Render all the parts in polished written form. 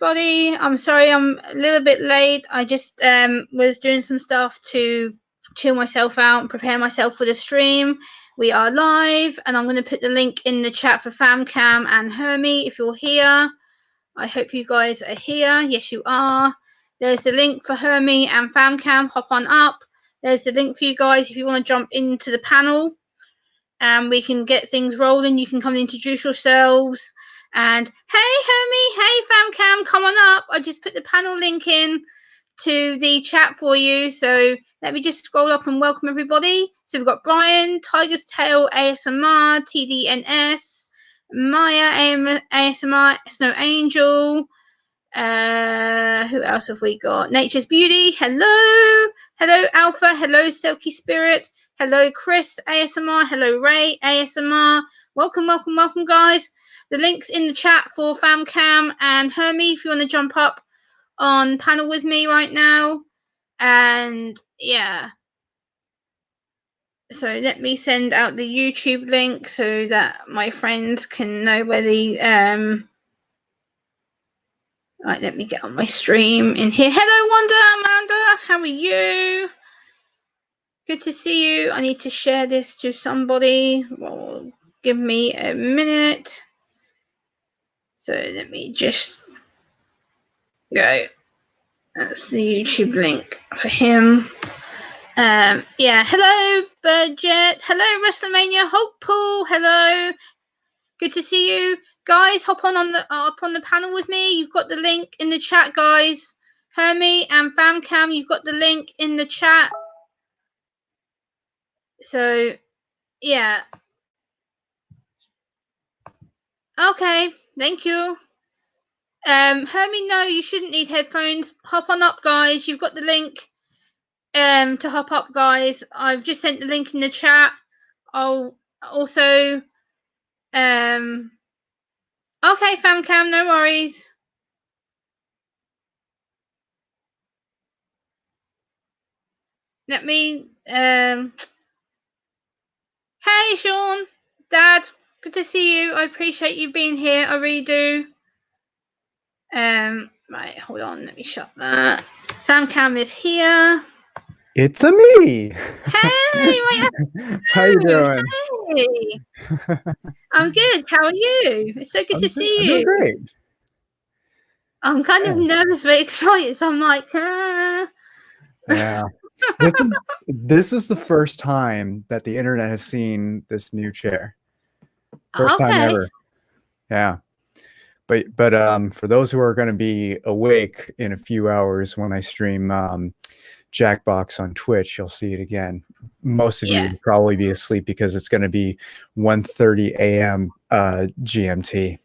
everybody. I'm sorry I'm a little bit late. I just was doing some stuff to chill myself out and prepare myself for the stream. We are live, and I'm going to put the link in the chat for FamKam and Hermy if you're here. I hope you guys are here. Yes, you are. There's the link for Hermy and FamKam. Hop on up. There's the link for you guys if you want to jump into the panel, and we can get things rolling. You can come and introduce yourselves. And hey, Hermy, hey, FamKam, come on up. I just put the panel link in to the chat for you. So let me just scroll up and welcome everybody. So we've got Brian, Tiger's Tail, ASMR, TDNS, Maya, ASMR, Snow Angel. Who else have we got? Nature's Beauty. Hello. Hello, Alpha. Hello, Silky Spirit. Hello, Chris, ASMR. Hello, Ray, ASMR. Welcome, welcome, welcome, guys. The link's in the chat for FamKam and Hermy if you want to jump up on panel with me right now. And yeah. So let me send out the YouTube link so that my friends can know where the right, let me get on my stream in here. Hello, Wanda, Amanda. How are you? Good to see you. I need to share this to somebody. Well, give me a minute. So let me just go. That's the YouTube link for him. Yeah. Hello, Budget. Hello, WrestleMania Hopepool. Hello. Good to see you, guys. Hop on the panel with me. You've got the link in the chat, guys. Hermy and FamKam, you've got the link in the chat. So, yeah. Okay, thank you. Hermy, no, you shouldn't need headphones. Hop on up, guys. You've got the link to hop up, guys. I've just sent the link in the chat. I'll also okay, FamKam, no worries. Let me hey, Sean, Dad, good to see you. I appreciate you being here. I really do. Right, hold on. Let me shut that. FamKam is here. It's a me. Hey, how you doing? Hey. I'm good. How are you? It's so good to see you. I'm doing great. I'm kind of nervous but excited, so I'm like, Yeah. This is the first time that the internet has seen this new chair. First time ever. Yeah. But for those who are going to be awake in a few hours when I stream Jackbox on Twitch, you'll see it again. Most of you will probably be asleep because it's going to be 1:30 a.m. GMT.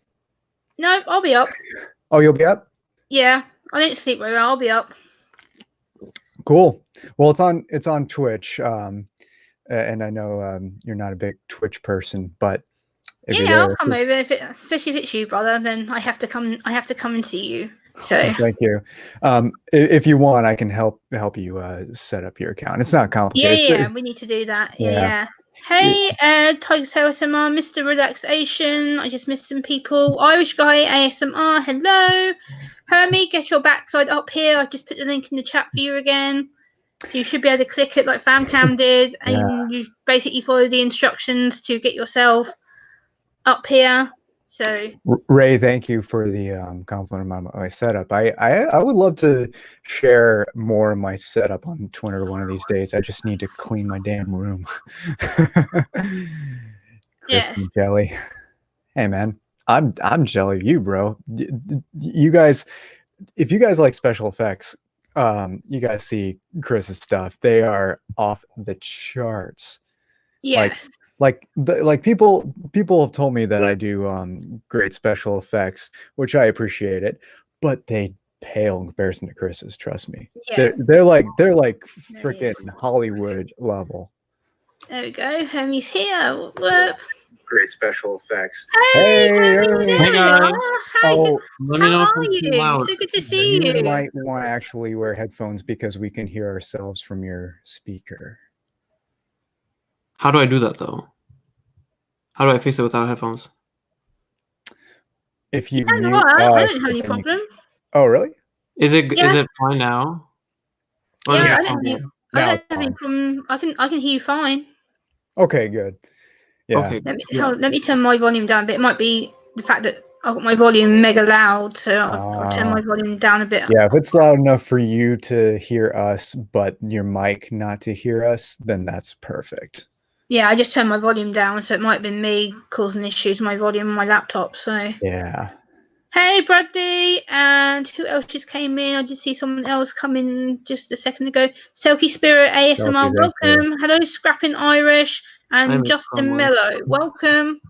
No, I'll be up. Oh, you'll be up? Yeah, I don't sleep very well. I'll be up. Cool. Well, it's on Twitch, and I know you're not a big Twitch person, but yeah, I'll come over. Especially if it's you, brother, then I have to come. I have to come and see you. So thank you. If you want, I can help you set up your account. It's not complicated. Yeah, we need to do that. Yeah. Hey, Tiger's Tail ASMR, Mr. Relaxation. I just missed some people. Irish Guy ASMR. Hello. Hermy, get your backside up here. I just put the link in the chat for you again. So you should be able to click it like FamKam did, and you basically follow the instructions to get yourself up here. So Ray, thank you for the compliment on my setup. I would love to share more of my setup on Twitter one of these days. I just need to clean my damn room. Kristen Jelly. Hey man, I'm jelly of you, bro. You guys, if you guys like special effects, you guys see Chris's stuff. They are off the charts. Yes. Like people have told me that I do great special effects, which I appreciate it, but they pale in comparison to Chris's. Trust me. Yeah. They're like freaking Hollywood level. There we go. Hermy's here. Whoop. Great special effects. Hey guys. Hi. Let me know how are you? So good to see you. You might want to actually wear headphones because we can hear ourselves from your speaker. How do I do that though? How do I fix it without headphones? If you I don't have any problem. Oh, really? Is it Yeah. fine now? Or Yeah, does it I don't sound have any, bad? I Now don't it's have any fine. problem. I can hear you fine. Okay, good. Yeah. Okay. Let me turn my volume down a bit. It might be the fact that I've got my volume mega loud, so I'll turn my volume down a bit. Yeah, if it's loud enough for you to hear us, but your mic not to hear us, then that's perfect. Yeah, I just turned my volume down, so it might have been me causing issues with my volume on my laptop. So Yeah. hey, Bradley, and who else just came in? I just see someone else come in just a second ago. Selkie Spirit ASMR, Selkie, thank you. welcome. Hello, Scrapping Irish I and miss Justin someone. Mello, welcome.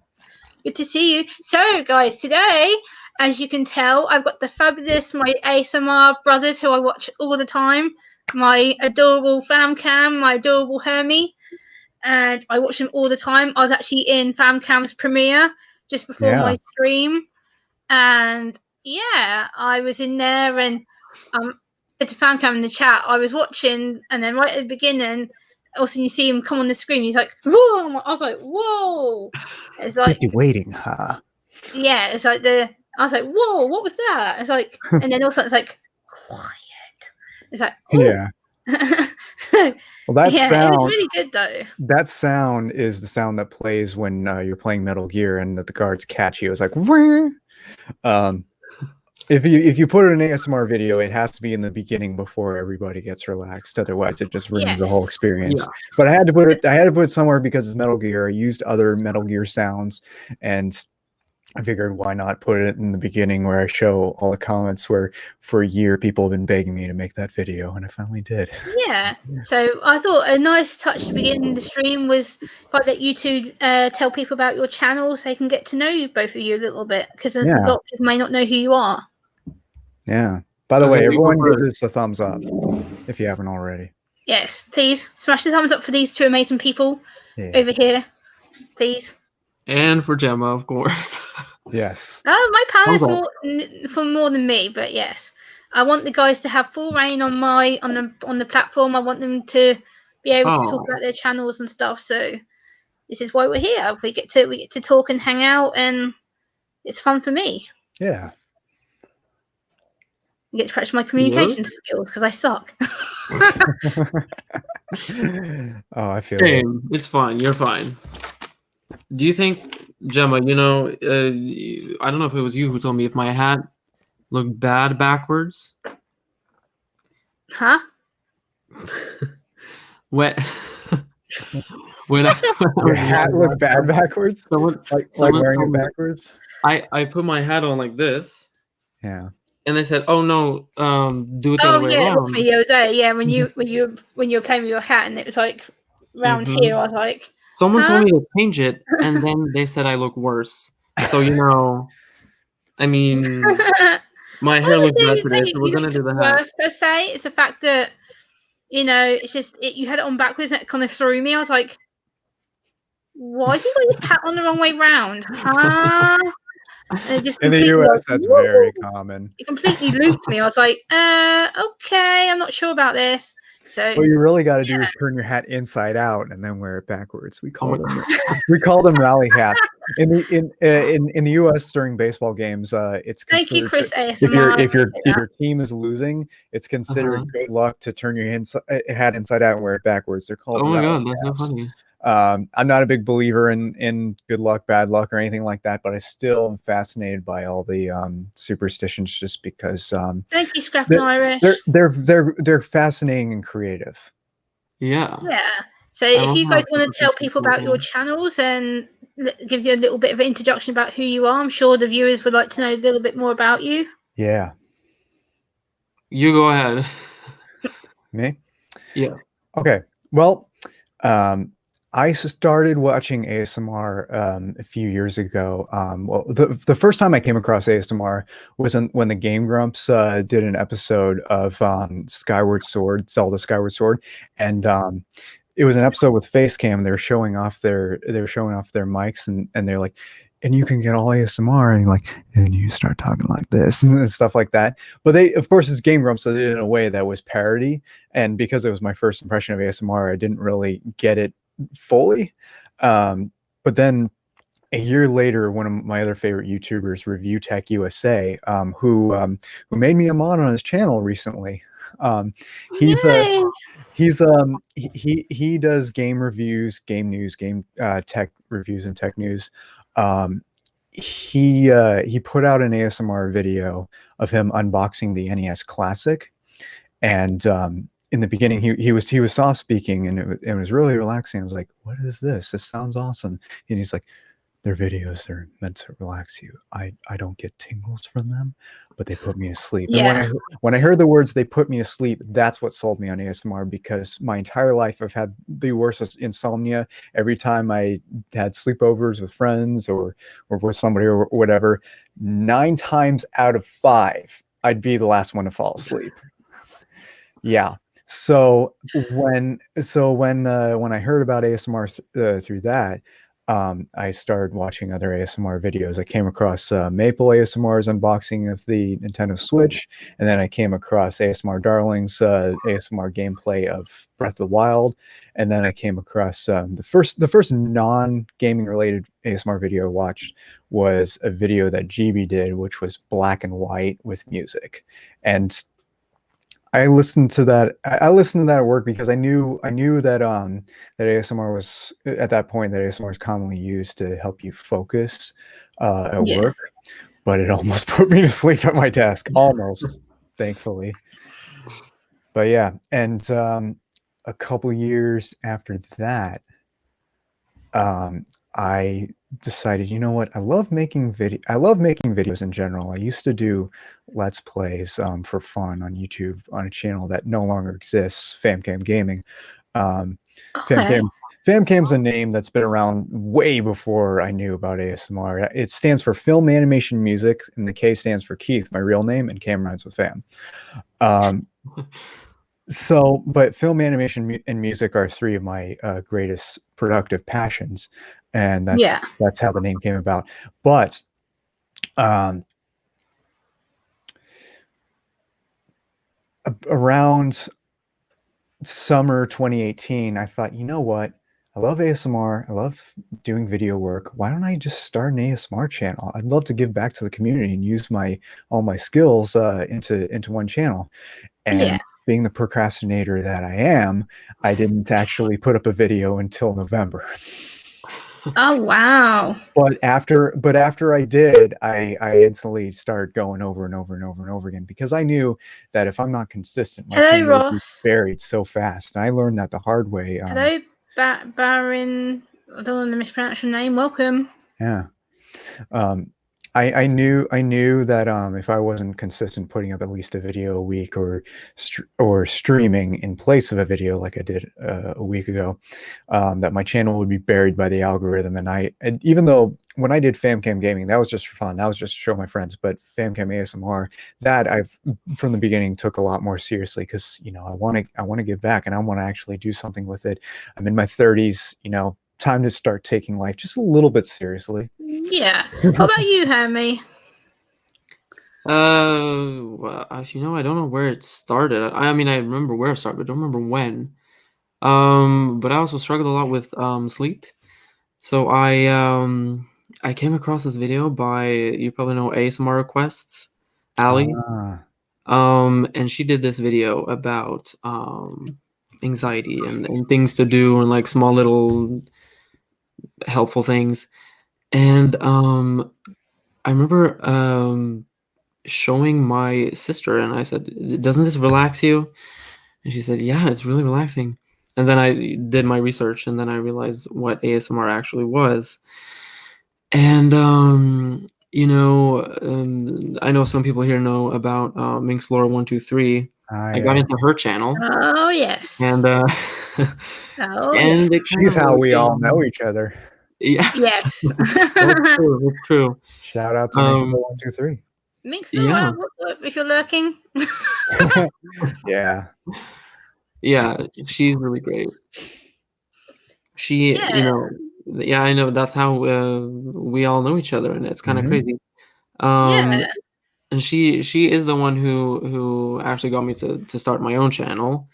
Good to see you. So, guys, today, as you can tell, I've got the fabulous, my ASMR brothers who I watch all the time. My adorable FamKam, my adorable Hermy, and I watch them all the time. I was actually in FamKam's premiere just before my stream, and yeah, I was in there and to FamKam in the chat. I was watching, and then right at the beginning, all of a sudden you see him come on the screen. He's like, "Whoa!" I was like, "Whoa!" It's like, Keep you waiting, huh? yeah, it's like I was like, "Whoa, what was that?" It's like, and then also it's like, quiet. It's like, oh, Yeah. Well, that yeah, it was sound, really good though. that sound is the sound that plays when you're playing Metal Gear and the guards catch you. It's like, "Wah!" If you put it in an ASMR video, it has to be in the beginning before everybody gets relaxed. Otherwise, it just ruins the whole Yes. experience. Yeah. But I had to put it. I had to put it somewhere because it's Metal Gear. I used other Metal Gear sounds, and I figured why not put it in the beginning where I show all the comments where for a year people have been begging me to make that video, and I finally did. Yeah. So I thought a nice touch to begin the stream was if I let you two tell people about your channel so they can get to know you, both of you a little bit, because a lot of people may not know who you are. Yeah. By the Okay, way, you go everyone give first. this a thumbs up if you haven't already. Yes, please smash the thumbs up for these two amazing people Yeah. over here, please. And for Gemma, of course. Yes. Oh, my Thumbs palace up. for more than me, but yes, I want the guys to have full reign on the platform. I want them to be able to talk Oh, about their channels and stuff. So this is why we're here. We get to talk and hang out, and it's fun for me. Yeah. I get to practice my what? communication skills because I suck. Oh, I feel it. Same. It's fine. You're fine. Do you think, Gemma, you know, I don't know if it was you who told me if my hat looked bad backwards? Huh? When when I Your was hat young, looked bad backwards? Like someone wearing told it me backwards? I put my hat on like this, Yeah. and they said, "Oh no, do it the other Oh way yeah, it was me around." the other day. Yeah, when you were playing with your hat and it was like round here, I was like, Someone huh? told me to change it, and then they said I look worse. So you know, I mean, my I hair wouldn't looks bad say today, so we're you gonna looked do the hat. worse per se. It's the fact that it's just you had it on backwards and it kind of threw me. I was like, why has he got his hat on the wrong way round? Huh? And it just In the completely like, US, that's very common. it completely looped me. I was like, okay, I'm not sure about this. So What you really got to do is turn your hat inside out and then wear it backwards. Oh my We call them rally hats. In the US during baseball games, it's thank you, considered Chris if your ASMR. if your Appreciate if that. your team is losing, it's considered Uh-huh. good luck to turn your hat inside out and wear it backwards. They're called Oh my rally god, that's so caps. funny. I'm not a big believer in good luck, bad luck, or anything like that, but I still am fascinated by all the superstitions, just because Thank you, Scrapping they're Irish. they're fascinating and creative. Yeah. Yeah. So I if love you how guys want to tell superstitious people people about your are. channels and give you a little bit of an introduction about who you are, I'm sure the viewers would like to know a little bit more about you. Yeah. You go ahead. Me? Yeah. Okay. Well, I started watching ASMR a few years ago. Well, the first time I came across ASMR was when the Game Grumps did an episode of Skyward Sword, Zelda Skyward Sword, and it was an episode with FaceCam. They were showing off their mics, and they're like, and you can get all ASMR, and like, and you start talking like this and stuff like that. But they, of course, it's Game Grumps, so they did it in a way that was parody. And because it was my first impression of ASMR, I didn't really get it fully. But then a year later, one of my other favorite YouTubers, Review Tech USA, who made me a mod on his channel recently. He's a Yay. he does game reviews, game news, game tech reviews, and tech news. He put out an ASMR video of him unboxing the NES Classic, and in the beginning he was soft speaking, and it was really relaxing. I was like, "What is this? This sounds awesome." And he's like, "They're videos. They're meant to relax you. I don't get tingles from them, but they put me to sleep." And when I heard the words "they put me to sleep," that's what sold me on ASMR, because my entire life I've had the worst insomnia. Every time I had sleepovers with friends or with somebody or whatever, 9 times out of 5 I'd be the last one to fall asleep. Yeah. So when I heard about ASMR through that, I started watching other ASMR videos. I came across Maple ASMR's unboxing of the Nintendo Switch, and then I came across ASMR Darling's ASMR gameplay of Breath of the Wild, and then I came across the first non-gaming related ASMR video I watched was a video that GB did, which was black and white with music, and I listened to that. I listened to that at work because I knew that that ASMR was at that point that ASMR is commonly used to help you focus at work, but it almost put me to sleep at my desk, almost, thankfully. But yeah, and a couple years after that, I decided, you know what? I love making videos in general. I used to do Let's Plays for fun on YouTube on a channel that no longer exists, FamKam Gaming. Okay. FamKam's a name that's been around way before I knew about ASMR. It stands for Film Animation Music, and the K stands for Keith, my real name, and Cam rhymes with fam. But film, animation, and music are 3 of my greatest productive passions, and that's how the name came about. But around summer 2018, I thought, you know what? I love ASMR. I love doing video work. Why don't I just start an ASMR channel? I'd love to give back to the community and use all my skills into one channel. And being the procrastinator that I am, I didn't actually put up a video until November. Oh wow! But after I did, I instantly started going over and over and over and over again, because I knew that if I'm not consistent, my channel would be buried so fast. And I learned that the hard way. Hello, Baron. I don't want to mispronounce your name. Welcome. Yeah. I knew that if I wasn't consistent putting up at least a video a week or streaming in place of a video like I did a week ago, that my channel would be buried by the algorithm. And even though when I did FamKam Gaming, that was just for fun, that was just to show my friends, but FamKam ASMR, that I've from the beginning took a lot more seriously, because I want to give back, and I want to actually do something with it. I'm in my 30s, time to start taking life just a little bit seriously. Yeah. What about you, Hermy? Well, actually, I don't know where it started. I mean, I remember where it started, but I don't remember when. But I also struggled a lot with sleep. So I came across this video by, you probably know ASMR Requests, Ali. And she did this video about anxiety and things to do, and like small little helpful things. And I remember showing my sister, and I said, "Doesn't this relax you?" And she said, "Yeah, it's really relaxing." And then I did my research, and then I realized what ASMR actually was. And I know some people here know about Minxlore123. I got into her channel. Oh yes. And and she's how we all know each other. Yeah. Yes. That's true. Shout out to Minxlore123. Minxlore, if you're lurking. Yeah. Yeah, she's really great. She, I know, that's how we all know each other, and it's kind of crazy. And she is the one who actually got me to start my own channel.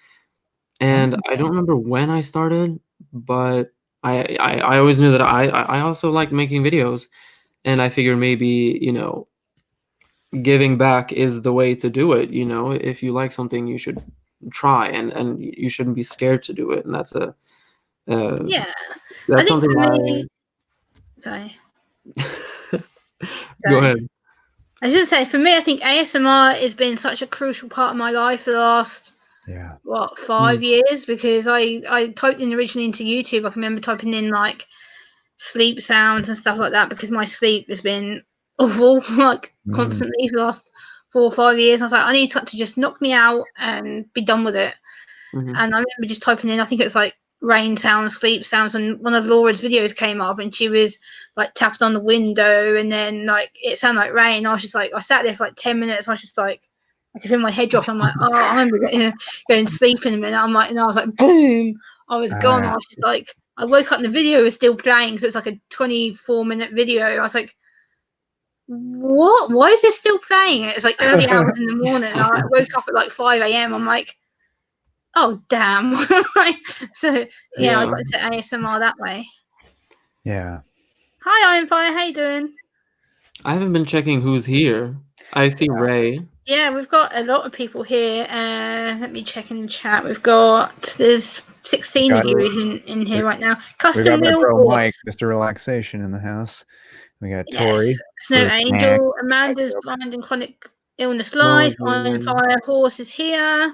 And I don't remember when I started, but I always knew that I also like making videos, and I figured maybe, you know, giving back is the way to do it. You know, if you like something, you should try, and you shouldn't be scared to do it. And that's a Yeah, I that's think something for me, sorry. Go ahead. I should say, for me, I think ASMR has been such a crucial part of my life for the last, 5 years, because I typed in originally into YouTube. I can remember typing in like sleep sounds and stuff like that, because my sleep has been awful, like constantly for the last 4 or 5 years. I was like, I need something to just knock me out and be done with it. And I remember just typing in, I think it was like rain sounds, sleep sounds, and one of Laura's videos came up, and she was like tapped on the window, and then like it sounded like rain. I was just like, I sat there for like 10 minutes. I was just like, I could feel my head drop. I'm like, oh, I'm gonna go and sleep in a minute. I'm like, and I was like, boom, I was gone. I was just like, I woke up and the video was still playing, because it's like a 24-minute video. I was like, what? Why is this still playing? It's like early hours in the morning. And I woke up at like 5 a.m. I'm like, oh damn. So yeah, I got into ASMR that way. Yeah. Hi, I'm Fire. How you doing? I haven't been checking who's here. I see Ray. Yeah, we've got a lot of people here. Let me check in the chat. There's 16 of you in here right now. We Custom got my Wheel bro Mike, Horse. Mr. Relaxation in the house. We got Yes. Tori. Snow for Angel. Amanda's Blind and Chronic Illness Life. Iron Fire Horse is here.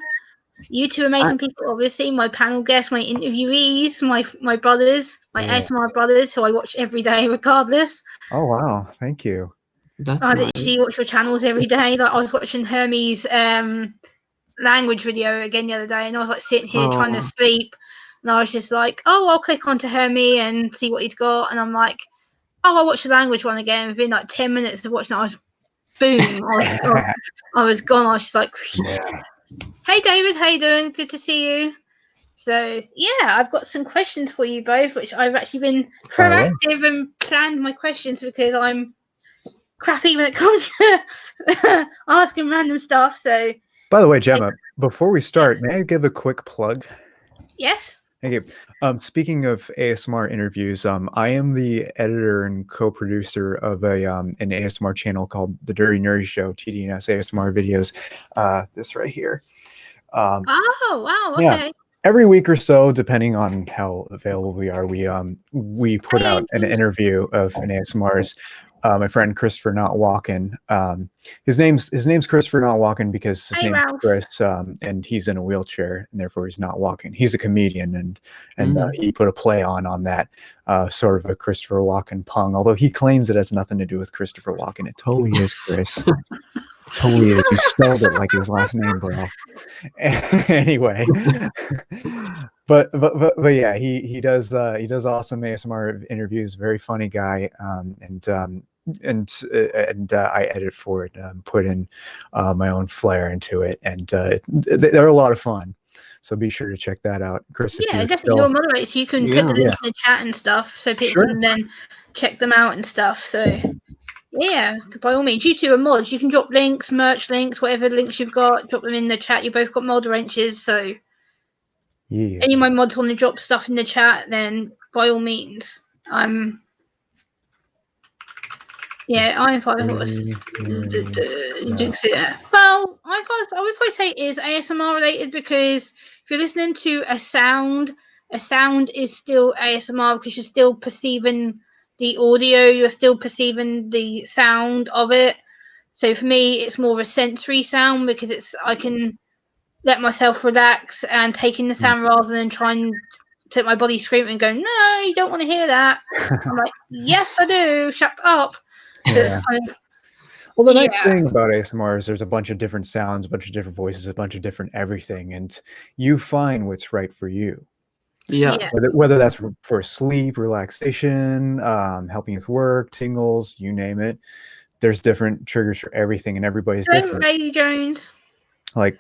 You two amazing people, obviously. My panel guests, my interviewees, my brothers, my ASMR brothers, who I watch every day regardless. Oh, wow. Thank you. That's I nice. literally watch your channels every day. Like I was watching Hermy's language video again the other day, and I was like sitting here trying to sleep, and I was just like, oh, I'll click onto Hermy and see what he's got, and I'm like, oh, I'll watch the language one again. Within like 10 minutes of watching it, I was boom, I was gone. I was just like, hey David, how you doing? Good to see you. So yeah, I've got some questions for you both, which I've actually been proactive and planned my questions, because I'm crappy when it comes to asking random stuff. So, by the way, Gemma, before we start, may I give a quick plug? Yes. Thank you. Speaking of ASMR interviews, I am the editor and co-producer of an ASMR channel called The Dirty Nerdy Show, TDNS ASMR videos. This right here. Oh wow! Okay. Yeah. Every week or so, depending on how available we are, we put out an interview of an ASMR's. My friend Christopher Not Walking. His name's Christopher Not Walking because his name's Ralph. Chris, and he's in a wheelchair, and therefore he's not walking. He's a comedian, and he put a play on that, sort of a Christopher Walken pun. Although he claims it has nothing to do with Christopher Walken, it totally is, Chris. Totally is. You spelled it like his last name, bro. Anyway, but yeah, he does awesome ASMR interviews. Very funny guy, and I edit for it, put in my own flair into it, and they're a lot of fun. So be sure to check that out, Chris. Yeah, definitely. You're moderator, so you can put the link in the chat and stuff, so people can then check them out and stuff. So yeah, by all means, you two are mods. You can drop links, merch links, whatever links you've got, drop them in the chat. You both got mod wrenches, so any of my mods want to drop stuff in the chat, then by all means. Iron Fire Horse. Well, I would probably say it is ASMR related, because if you're listening to a sound is still ASMR, because you're still perceiving the audio, you're still perceiving the sound of it. So for me, it's more of a sensory sound, because I can let myself relax and take in the sound rather than trying to my body screaming and go, no, you don't want to hear that. I'm like, yes, I do. Shut up. So it's kind of, well, the nice thing about ASMR is there's a bunch of different sounds, a bunch of different voices, a bunch of different everything, and you find what's right for you. Yeah. Whether that's for sleep, relaxation, helping with work, tingles, you name it. There's different triggers for everything, and everybody's different. Ray Jones. Like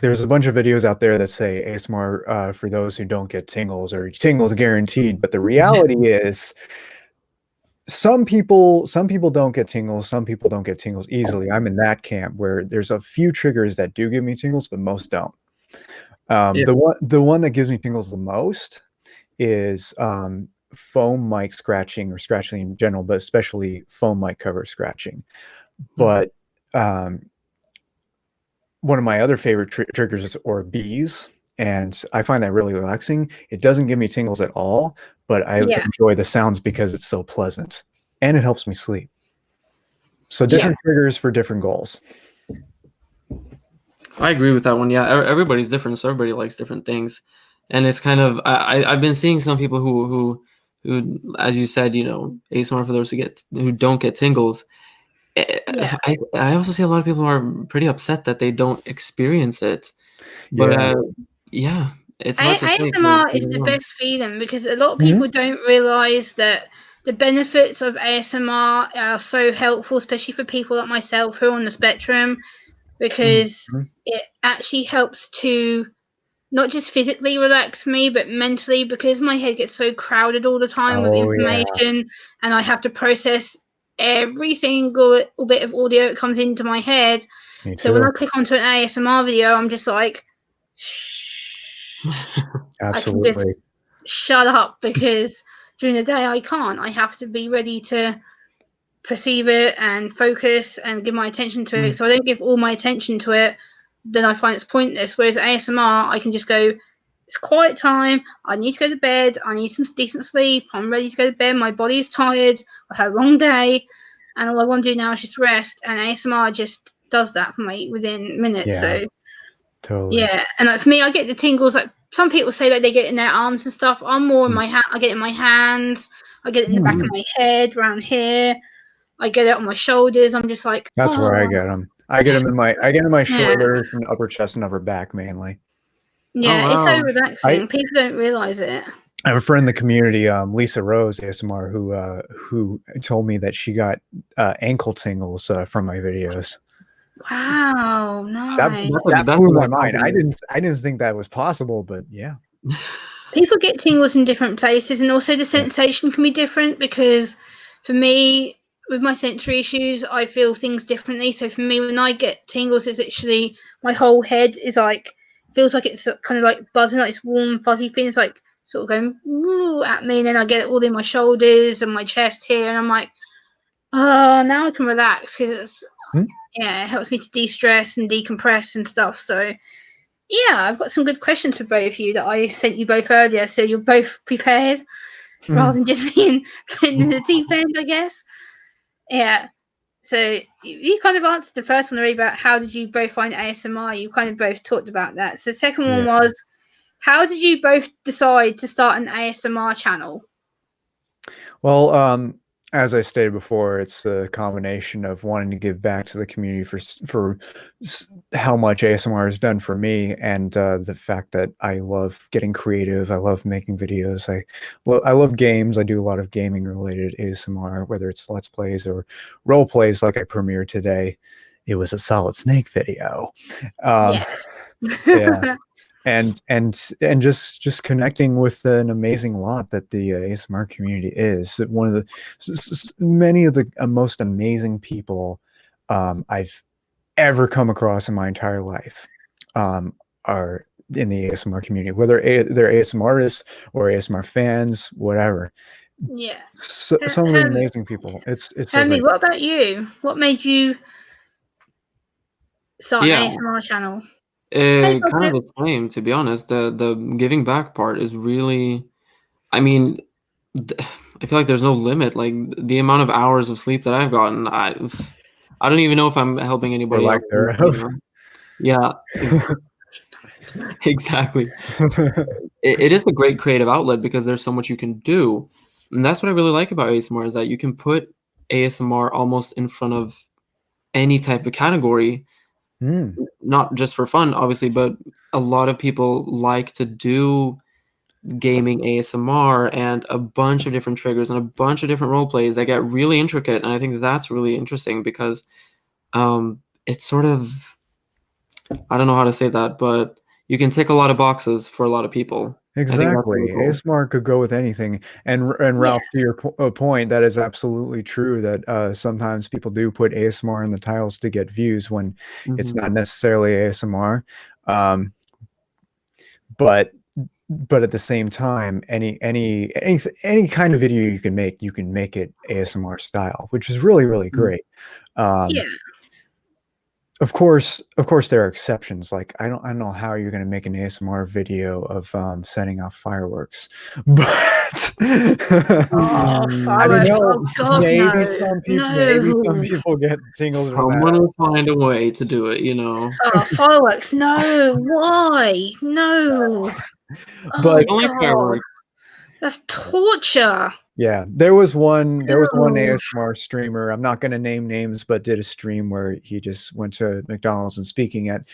there's a bunch of videos out there that say ASMR for those who don't get tingles, or tingles guaranteed. But the reality is, some people don't get tingles. Some people don't get tingles easily. I'm in that camp where there's a few triggers that do give me tingles, but most don't. The one that gives me tingles the most is foam mic scratching or scratching in general, but especially foam mic cover scratching. But one of my other favorite triggers is bees, and I find that really relaxing. It doesn't give me tingles at all, but I enjoy the sounds because it's so pleasant, and it helps me sleep. So different triggers for different goals. I agree with that one. Yeah, everybody's different, so everybody likes different things, and it's kind of I've been seeing some people who, as you said, you know, ASMR for those who don't get tingles. I also see a lot of people who are pretty upset that they don't experience it. But yeah, it's hard to think. ASMR is the best feeling because a lot of people don't realize that the benefits of ASMR are so helpful, especially for people like myself who are on the spectrum, because it actually helps to not just physically relax me, but mentally, because my head gets so crowded all the time with information and I have to process every single bit of audio that comes into my head. So when I click onto an ASMR video, I'm just like, shh. Absolutely. I can just shut up because during the day I can't. I have to be ready to perceive it and focus and give my attention to it. So I don't give all my attention to it, then I find it's pointless. Whereas ASMR, I can just go, it's quiet time. I need to go to bed. I need some decent sleep. I'm ready to go to bed. My body is tired. I've had a long day. And all I want to do now is just rest. And ASMR just does that for me within minutes. Yeah, so totally. Yeah. And like for me, I get the tingles. Like some people say that they get in their arms and stuff. I'm more in my hand. I get it in my hands. I get it in the back of my head, around here. I get it on my shoulders. I'm just like, that's where I get them. I get them in my shoulders and upper chest and upper back mainly. Yeah, it's so relaxing. People don't realize it. I have a friend in the community, Lisa Rose ASMR, who told me that she got ankle tingles from my videos. Wow, nice. That blew my mind. I didn't think that was possible, but yeah. People get tingles in different places, and also the sensation can be different because for me, with my sensory issues, I feel things differently. So for me, when I get tingles, it's actually my whole head is like, feels like it's kind of like buzzing, like this warm, fuzzy feeling. It's like sort of going woo at me, and then I get it all in my shoulders and my chest here, and I'm like, oh, now I can relax because it's, it helps me to de-stress and decompress and stuff. So yeah, I've got some good questions for both of you that I sent you both earlier, so you're both prepared rather than just being put in the deep end, I guess. Yeah. So you kind of answered the first one already about how did you both find ASMR. You kind of both talked about that. So the second one was, how did you both decide to start an ASMR channel? Well, as I stated before, it's a combination of wanting to give back to the community for how much ASMR has done for me, and the fact that I love getting creative. I love making videos. I love games. I do a lot of gaming related ASMR, whether it's Let's Plays or role plays like I premiered today. It was a Solid Snake video. Yes. Yeah. And just connecting with an amazing lot that the ASMR community is. One of the many of the most amazing people I've ever come across in my entire life are in the ASMR community, whether they're ASMR artists or ASMR fans, whatever. Yeah. Some of the amazing people. It's Hermy, what about you? What made you start an ASMR channel? Kind of the same, to be honest. The giving back part is really, I mean, I feel like there's no limit. Like the amount of hours of sleep that I've gotten, I don't even know if I'm helping anybody else. Yeah, exactly. It is a great creative outlet because there's so much you can do, and that's what I really like about ASMR is that you can put ASMR almost in front of any type of category. Not just for fun, obviously, but a lot of people like to do gaming ASMR and a bunch of different triggers and a bunch of different role plays that get really intricate. And I think that's really interesting because it's sort of, I don't know how to say that, but you can tick a lot of boxes for a lot of people. Exactly. Really cool. ASMR could go with anything. And Ralph, to your point, that is absolutely true that sometimes people do put ASMR in the titles to get views when it's not necessarily ASMR. But but at the same time, any kind of video you can make it ASMR style, which is really, really great. Yeah. Of course, there are exceptions. Like I don't know how you're going to make an ASMR video of setting off fireworks, but Oh, I don't fireworks. know. Oh God, Maybe no. maybe some No. people get tingles from Someone that. will find a way to do it, you know. Oh, fireworks. No. Why? No. But I Oh don't like God. fireworks. That's torture. yeah, there was one Ew. ASMR streamer. I'm not going to name names, but did a stream where he just went to McDonald's and speaking at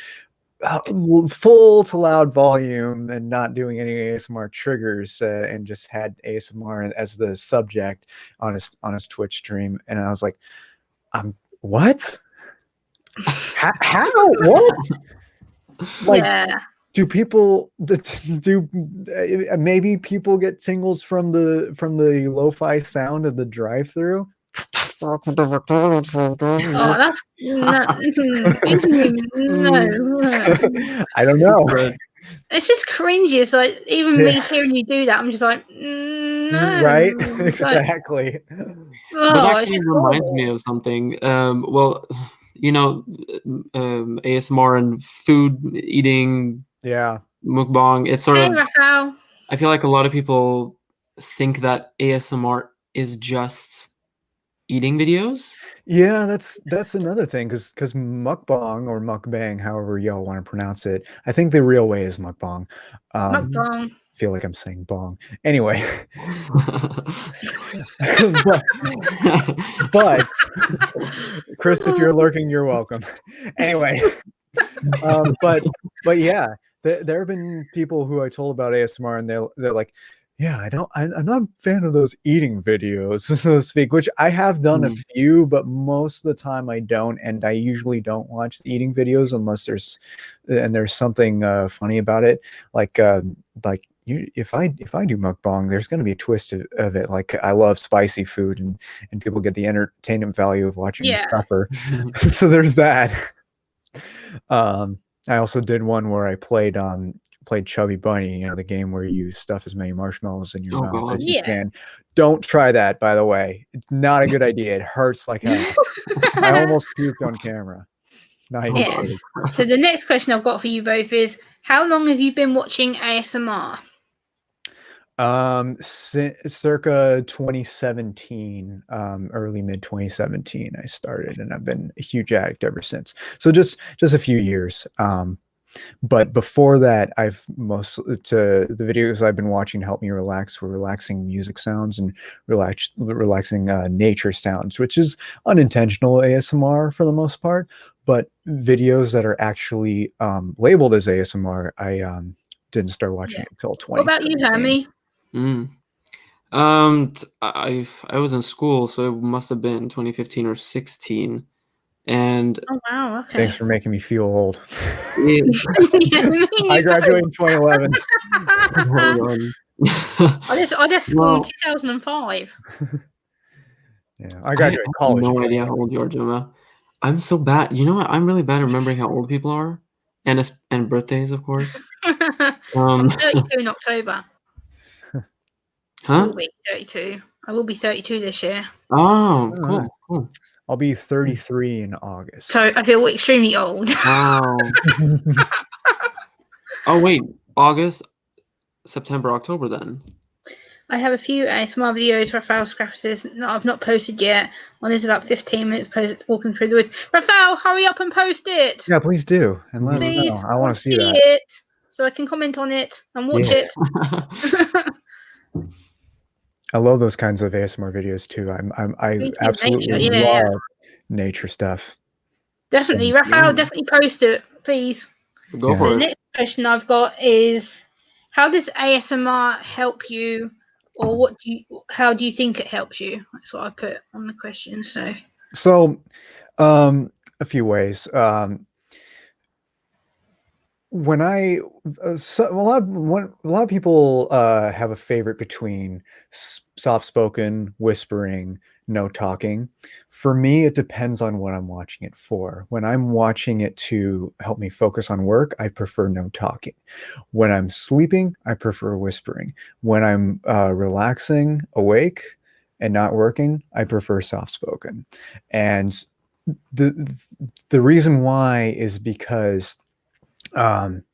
full to loud volume and not doing any ASMR triggers, and just had ASMR as the subject on his Twitch stream. And I was like, what? How? What? Like, Yeah. do people do maybe people get tingles from the lo-fi sound of the drive-through? Oh, that's no. No. I don't know. It's just cringy. It's like even me Yeah. hearing you do that, I'm just like, Right? no. Like, Exactly. But oh, that it's kind of just reminds me horrible. of something. Well, you know, ASMR and food eating Yeah. mukbang. It's sort Hey, of. Rafael. I feel like a lot of people think that ASMR is just eating videos. Yeah, that's another thing, because mukbang or mukbang, however y'all want to pronounce it, I think the real way is mukbang. Mukbang. Feel like I'm saying bong. Anyway, but Chris, if you're lurking, you're welcome. Anyway, but yeah, there have been people who I told about ASMR, and they're like, yeah, I'm not a fan of those eating videos, so to speak, which I have done a few, but most of the time I don't, and I usually don't watch the eating videos unless there's something funny about it, like if I do mukbang, there's going to be a twist of it. Like I love spicy food, and people get the entertainment value of watching me Yeah. suffer. So there's that. I also did one where I played Chubby Bunny, the game where you stuff as many marshmallows in your mouth as you Yeah. can. Don't try that, by the way. It's not a good idea. It hurts like hell. I almost puked on camera. Not even Yes. kidding. So the next question I've got for you both is, how long have you been watching ASMR? Circa 2017, early mid 2017, I started, and I've been a huge addict ever since. So just a few years. But before that, the videos I've been watching to help me relax were relaxing music sounds and relaxing nature sounds, which is unintentional ASMR for the most part. But videos that are actually labeled as ASMR, I didn't start watching until What about you, 2017. Hermy? I was in school, so it must have been 2015 or 16, and Oh wow, okay. Thanks for making me feel old. yeah, I graduated in 2011. hold on. I left school in Well, 2005. Yeah, I I graduated have college in no idea 2011. how old you are, Gemma. I'm so bad. You know what? I'm really bad at remembering how old people are, and birthdays, of course. I'm 32 in October. I Huh? will be 32. I will be 32 this year. Oh, Alright. cool. I'll be 33 in August. So I feel extremely old. Wow. Oh wait, August, September, October then. I have a few ASMR videos Rafael Scrappers that I've not posted yet. One is about 15 minutes walking through the woods. Rafael, hurry up and post it. Yeah, please do, and let us Please, know. I want to see that. it so I can comment on it and watch Yeah. it. I love those kinds of ASMR videos too. I Me too, absolutely nature, yeah. love nature stuff. Definitely, So, Rafael, Yeah. definitely post it, please. Go Yeah. So for the it. next question I've got is, how does ASMR help you, or how do you think it helps you? That's what I put on the question. So a few ways. when I a lot of people have a favorite between soft spoken, whispering, no talking. For me, it depends on what I'm watching it for. When I'm watching it to help me focus on work, I prefer no talking. When I'm sleeping, I prefer whispering. When I'm relaxing, awake, and not working, I prefer soft spoken. And the the reason why is because um,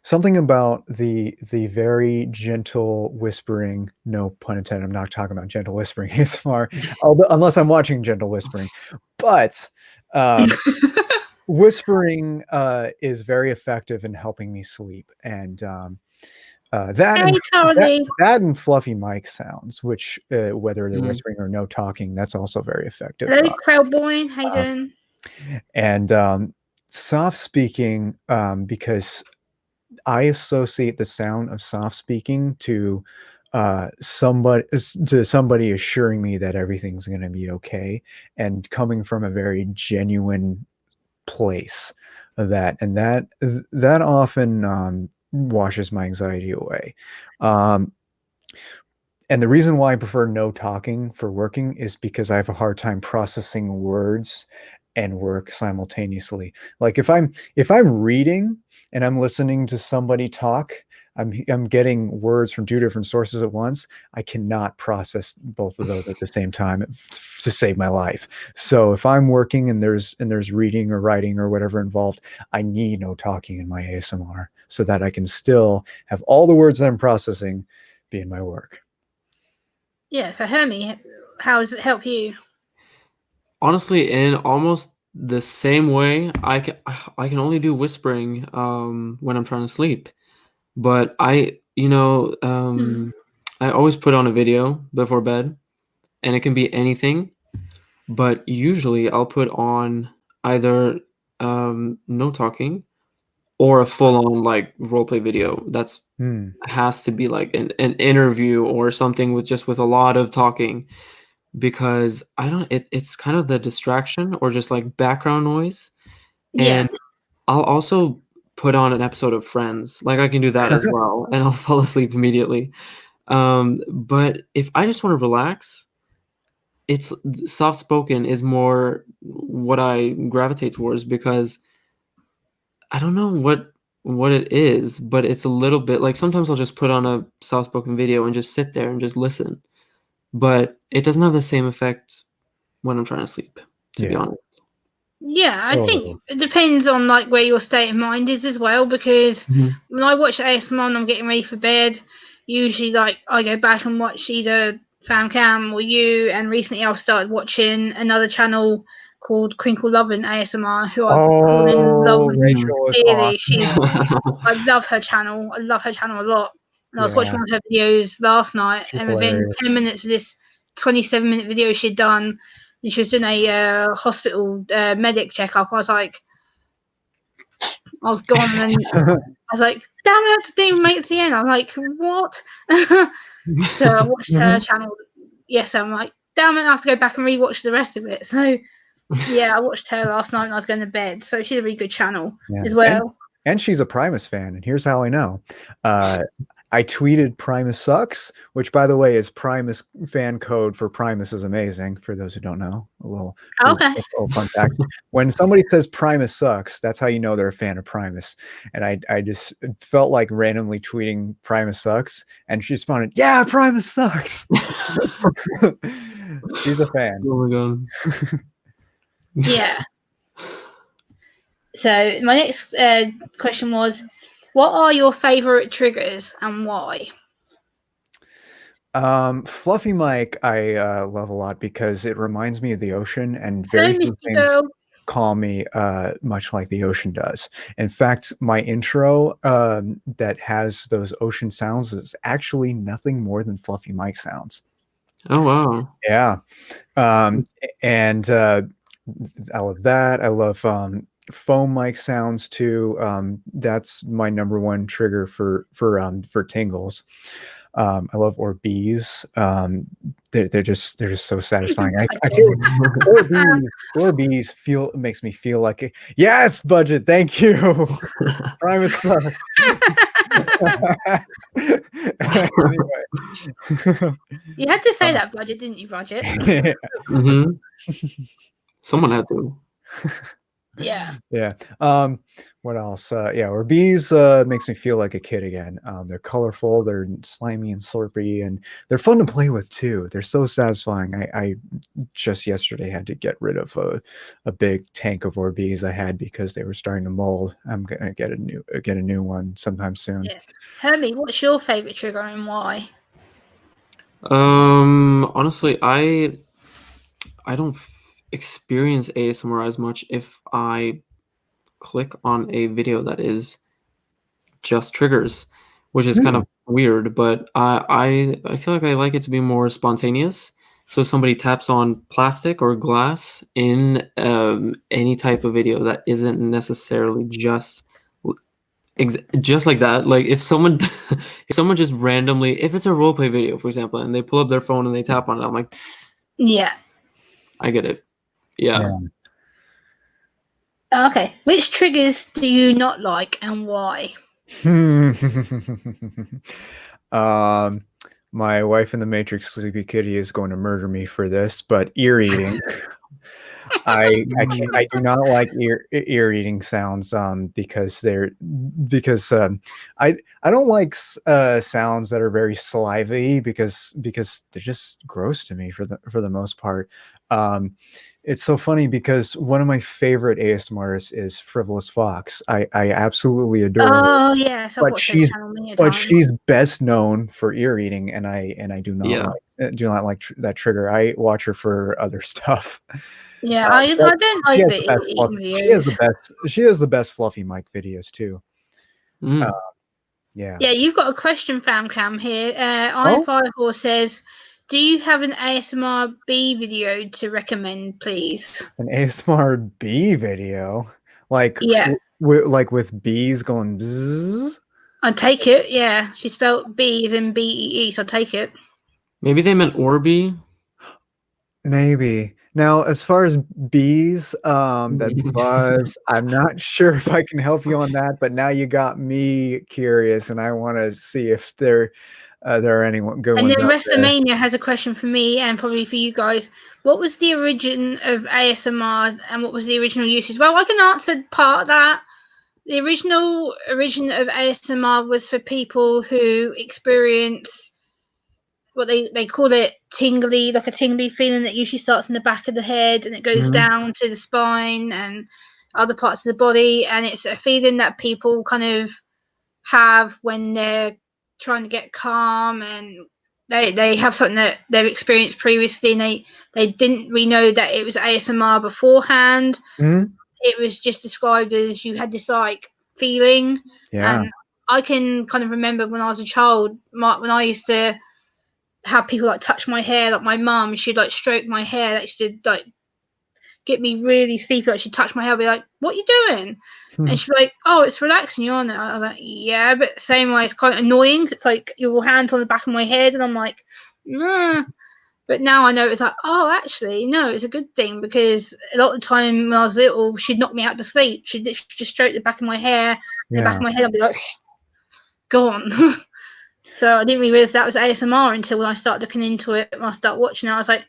something about the very gentle whispering, no pun intended, I'm not talking about gentle whispering ASMR, unless I'm watching gentle whispering, but whispering is very effective in helping me sleep, and that Hey, and Charlie. that and fluffy mic sounds, which whether they're Mm. whispering or no talking, that's also very effective. Hello, Krellboy. How you Uh, doing? and soft speaking, because I associate the sound of soft speaking to somebody assuring me that everything's going to be okay, and coming from a very genuine place of that, and that often washes my anxiety away. Um, and the reason why I prefer no talking for working is because I have a hard time processing words and work simultaneously. Like if I'm reading and I'm listening to somebody talk, I'm getting words from two different sources at once. I cannot process both of those at the same time to save my life. So if I'm working and there's reading or writing or whatever involved, I need no talking in my ASMR so that I can still have all the words that I'm processing be in my work. Yeah. So, Hermy, how does it help you? Honestly, in almost the same way, I can only do whispering when I'm trying to sleep. But Hmm. I always put on a video before bed, and it can be anything. But usually, I'll put on either no talking or a full-on like roleplay video. That's Hmm. has to be like an interview or something with a lot of talking, because I don't it's kind of the distraction or just like background noise. Yeah. And I'll also put on an episode of Friends. Like, I can do that as well, and I'll fall asleep immediately. But if I just wanna relax, it's soft spoken is more what I gravitate towards, because I don't know what it is, but it's a little bit like sometimes I'll just put on a soft spoken video and just sit there and just listen, but it doesn't have the same effect when I'm trying to sleep, to be Yeah. honest. Yeah, I Totally. think it depends on like where your state of mind is as well. Because Mhm. when I watch ASMR and I'm getting ready for bed, usually like I go back and watch either FamKam or you. And recently I've started watching another channel called Crinkle Lovin' ASMR, who I've fallen in love Oh, with Mhm. Rachel is dearly. She's awesome. I love her channel. I love her channel a lot. And I was watching Yeah, one of her videos last night, she's and within 10 hilarious. minutes of this 27-minute video she'd done, and she was doing a hospital medic checkup. I was gone, and I was like, damn it, I didn't even make it to the end. I was like, what? So I watched her Mhm. channel. Yes, I'm like, damn it, I have to go back and rewatch the rest of it. So yeah, I watched her last night when I was going to bed. So she's a really good channel Yeah, as and well. and she's a Primus fan, and here's how I know. Uh, I tweeted Primus sucks, which by the way is Primus fan code for Primus is amazing. For those who don't know, Okay. a little fun fact. When somebody says Primus sucks, that's how you know they're a fan of Primus. And I just felt like randomly tweeting Primus sucks, and she responded, "Yeah, Primus sucks." She's a fan. Oh my god. Yeah. So my next question was, what are your favorite triggers and why? Fluffy Mike, I love a lot because it reminds me of the ocean, and very Hello, few Misty things Girl. calm me much like the ocean does. In fact, my intro that has those ocean sounds is actually nothing more than Fluffy Mike sounds. Oh, wow. Yeah. And I love that. I love foam mic sounds too. That's my number one trigger for tingles. I love Orbeez. They're just so satisfying. I feel Orbeez makes me feel like yes, budget. Thank you. Primus sucks. Anyway. You had to say that, budget, didn't you, budget? Yeah. Someone had to. Yeah. Yeah. What else? Yeah, Orbeez makes me feel like a kid again. They're colorful, they're slimy and slurpy, and they're fun to play with too. They're so satisfying. I just yesterday had to get rid of a big tank of Orbeez I had because they were starting to mold. I'm gonna get a new one sometime soon. Yeah. Hermy, what's your favorite trigger and why? Honestly, I don't experience ASMR as much if I click on a video that is just triggers, which is kind of weird, but I feel like I like it to be more spontaneous. So if somebody taps on plastic or glass in any type of video that isn't necessarily just like that, like if someone just randomly, if it's a roleplay video, for example, and they pull up their phone and they tap on it, I'm like, yeah, I get it. Yeah. Okay. Which triggers do you not like and why? My wife in the Matrix Sleepy Kitty is going to murder me for this, but ear eating. I do not like ear eating sounds because I don't like sounds that are very salivy because they're just gross to me for the most part. It's so funny because one of my favorite ASMRs is Frivolous Fox. I absolutely adore her. Oh yes, I've watched that channel many times. She's best known for ear eating, and I do not like that trigger. I watch her for other stuff. Yeah, I don't like the eating videos. She has the best fluffy mic videos too. Yeah. Yeah, you've got a question, FamKam here. I54 says, "Do you have an ASMR B video to recommend, please?" An ASMR B video, like with bees going bzzz? I'll take it. Yeah, she spelled B as in BEE, so I'll take it. Maybe they meant Orby. Maybe. Now, as far as bees that buzz, I'm not sure if I can help you on that, but now you got me curious, and I want to see if there are any good ones. And then WrestleMania has a question for me and probably for you guys. What was the origin of ASMR and what was the original usage? Well, I can answer part of that. The origin of ASMR was for people who experience what they call it tingly, like a tingly feeling that usually starts in the back of the head and it goes down to the spine and other parts of the body. And it's a feeling that people kind of have when they're trying to get calm and they have something that they've experienced previously and they didn't really know that it was ASMR beforehand. It was just described as you had this like feeling. And I can kind of remember when I was a child, when I used to have people like touch my hair, like my mum, she'd like stroke my hair, like she'd like get me really sleepy, like she'd touch my hair, I'd be like, "What are you doing?" And she'd be like, "Oh, it's relaxing you, aren't it?" I was like, "Yeah," but same way, it's kind of annoying. It's like your hand's on the back of my head, and I'm like, nah. But now I know it's like, oh, actually, no, it's a good thing because a lot of the time when I was little, she'd knock me out to sleep. She'd just stroke the back of my hair, the back of my head. I'd be like, shh, go on. So I didn't really realize that was ASMR until when I started looking into it. When I started watching it, I was like,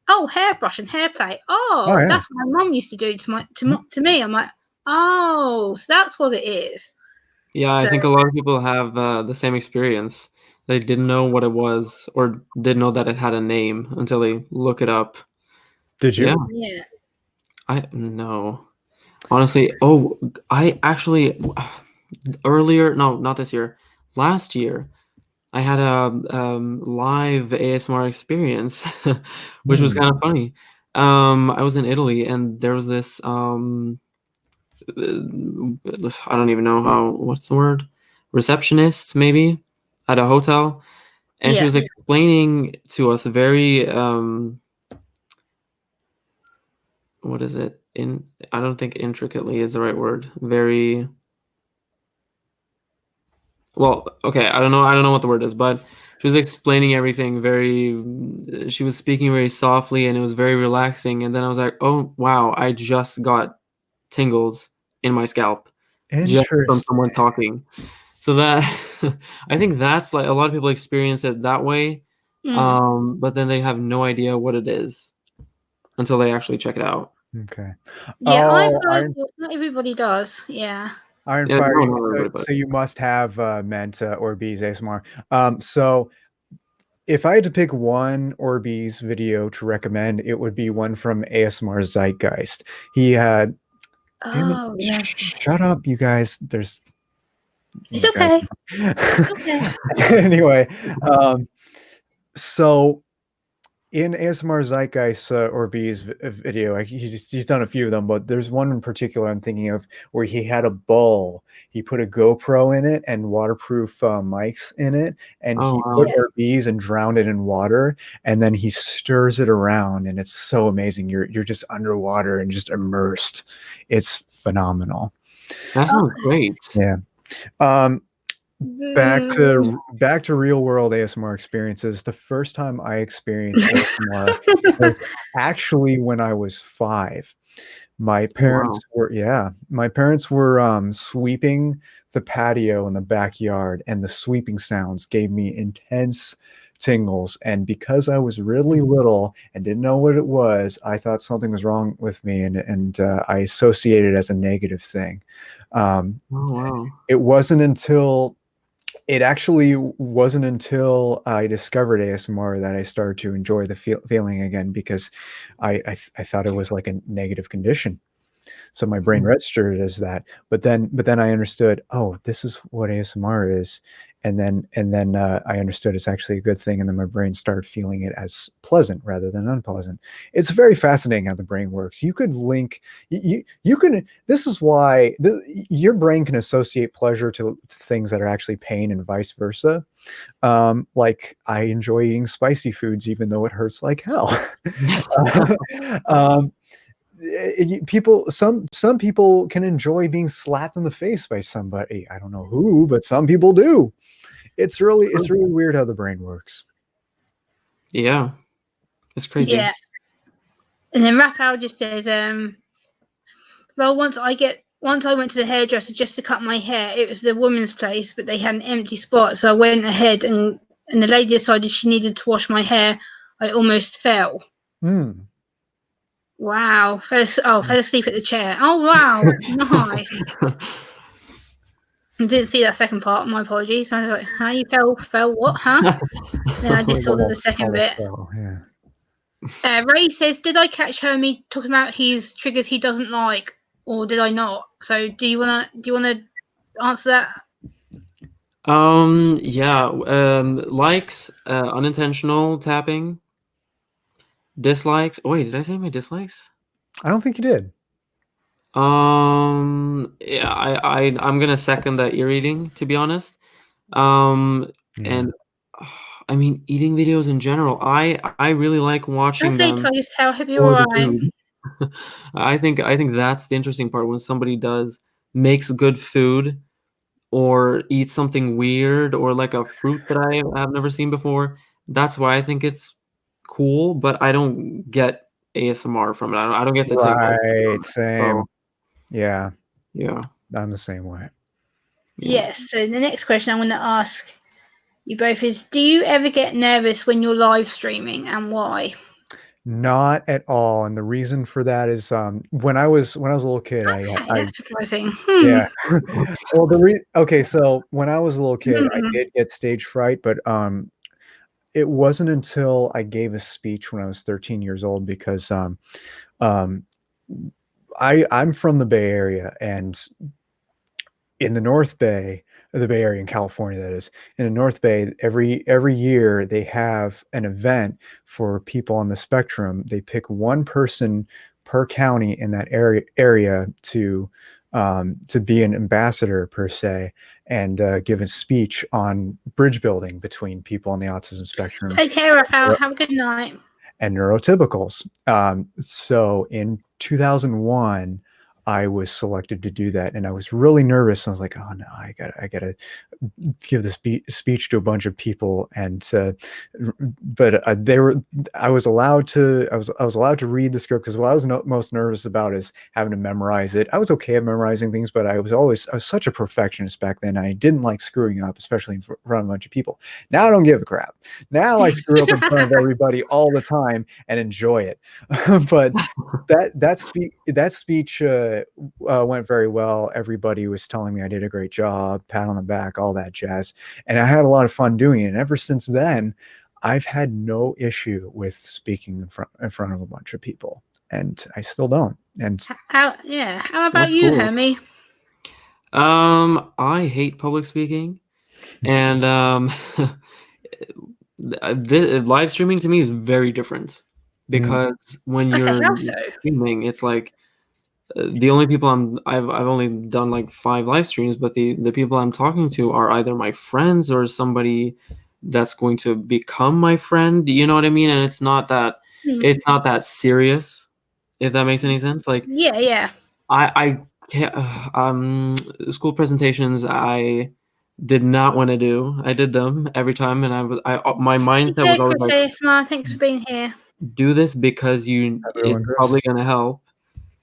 oh, hairbrush and hair play. Oh, that's what my mum used to do to me. I'm like, oh, so that's what it is. Yeah, I think a lot of people have the same experience. They didn't know what it was or didn't know that it had a name until they look it up. Did you? Yeah. No. Honestly, I actually earlier, no, not this year. Last year, I had a live ASMR experience, which was kind of funny. I was in Italy and there was this I don't even know what's the word? Receptionist, maybe, at a hotel. And she was explaining to us very, what is it? I don't think intricately is the right word. Very, well, okay, I don't know what the word is, but she was explaining everything she was speaking very softly, and it was very relaxing. And then I was like, oh wow, I just got tingles in my scalp just from Interesting. someone talking. So that I think that's like a lot of people experience it that way, but then they have no idea what it is until they actually check it out. Okay. Yeah, I've Oh, heard. Well, not everybody does. Yeah. Iron Yeah, Fire. no, not everybody, but So you must have meant Orbeez ASMR. So if I had to pick one Orbeez video to recommend, it would be one from ASMR Zeitgeist. He had. Damn it! Oh yeah. Shut up, you guys. There's. It's You guys. okay. It's okay. Anyway, so in ASMR Zeitgeist Orbeez video, he's done a few of them, but there's one in particular I'm thinking of where he had a bowl. He put a GoPro in it and waterproof mics in it, and oh he wow. put Orbeez and drowned it in water, and then he stirs it around, and it's so amazing. You're just underwater and just immersed. It's phenomenal. That sounds great. Yeah. Back to real world ASMR experiences. The first time I experienced ASMR was actually when I was 5. My parents were sweeping the patio in the backyard, and the sweeping sounds gave me intense tingles. And because I was really little and didn't know what it was, I thought something was wrong with me, and I associated it as a negative thing. Oh wow. It actually wasn't until I discovered ASMR that I started to enjoy the feeling again, because I thought it was like a negative condition. So my brain registered it as that. But then I understood, oh, this is what ASMR is. And then I understood it's actually a good thing. And then my brain started feeling it as pleasant rather than unpleasant. It's very fascinating how the brain works. You could link, you can, this is why your brain can associate pleasure to things that are actually pain and vice versa. Like I enjoy eating spicy foods, even though it hurts like hell. Some people can enjoy being slapped in the face by somebody. I don't know who, but some people do. It's really weird how the brain works. Yeah, it's crazy. Yeah. And then Raphael just says, well, once I went to the hairdresser just to cut my hair. It was the woman's place, but they had an empty spot, so I went ahead and the lady decided she needed to wash my hair. I almost fell. Wow. Fell asleep at the chair. Oh wow, nice. I didn't see that second part. My apologies. I was like, "How you fell? What? Huh?" Then I just saw the second bit. Yeah. Ray says, "Did I catch Hermy talking about his triggers he doesn't like, or did I not?" So, do you wanna answer that? Yeah. Likes, unintentional tapping, dislikes. Oh, wait, did I say my dislikes? I don't think you did. Yeah, I'm gonna second that ear eating, to be honest. And I mean, eating videos in general, I really like watching Okay, them Titus, how have you for the arrived? food. I think that's the interesting part, when somebody makes good food or eats something weird, or like a fruit that I have never seen before. That's why I think it's cool, but I don't get ASMR from it. I don't get the tingle. Right. Same. So, Yeah. yeah. I'm the same way. Yes. So the next question I'm going to ask you both is: do you ever get nervous when you're live streaming, and why? Not at all. And the reason for that is when I was a little kid, Okay, that's surprising. yeah. Well, okay, so when I was a little kid, I did get stage fright, but it wasn't until I gave a speech when I was 13 years old, because I'm from the Bay Area, and in the North Bay, the Bay Area in California, that is, in the North Bay, every year they have an event for people on the spectrum. They pick one person per county in that area to be an ambassador per se, and give a speech on bridge building between people on the autism spectrum. Take care, Raphael. Have a good night. And neurotypicals. So in 2001, I was selected to do that, and I was really nervous. I was like, "Oh no, I gotta give this speech to a bunch of people," and but I was allowed to read the script, because what I was most nervous about is having to memorize it. I was okay at memorizing things, but I was such a perfectionist back then. And I didn't like screwing up, especially in front of a bunch of people. Now I don't give a crap. Now I screw up in front of everybody all the time and enjoy it. But that speech went very well. Everybody was telling me I did a great job, pat on the back, all that jazz, and I had a lot of fun doing it. And ever since then, I've had no issue with speaking in front of a bunch of people, and I still don't. And how about That's you, cool. Hermy? I hate public speaking, and live streaming to me is very different, because when Okay, you're how so? streaming, it's like the only people I've only done like 5 live streams, but the people I'm talking to are either my friends or somebody that's going to become my friend. You know what I mean? And it's not that serious, if that makes any sense. Like, Yeah. I can't, school presentations I did not want to do. I did them every time, and my mindset was always like, ASMR, thanks for being here. do this because it's probably gonna help,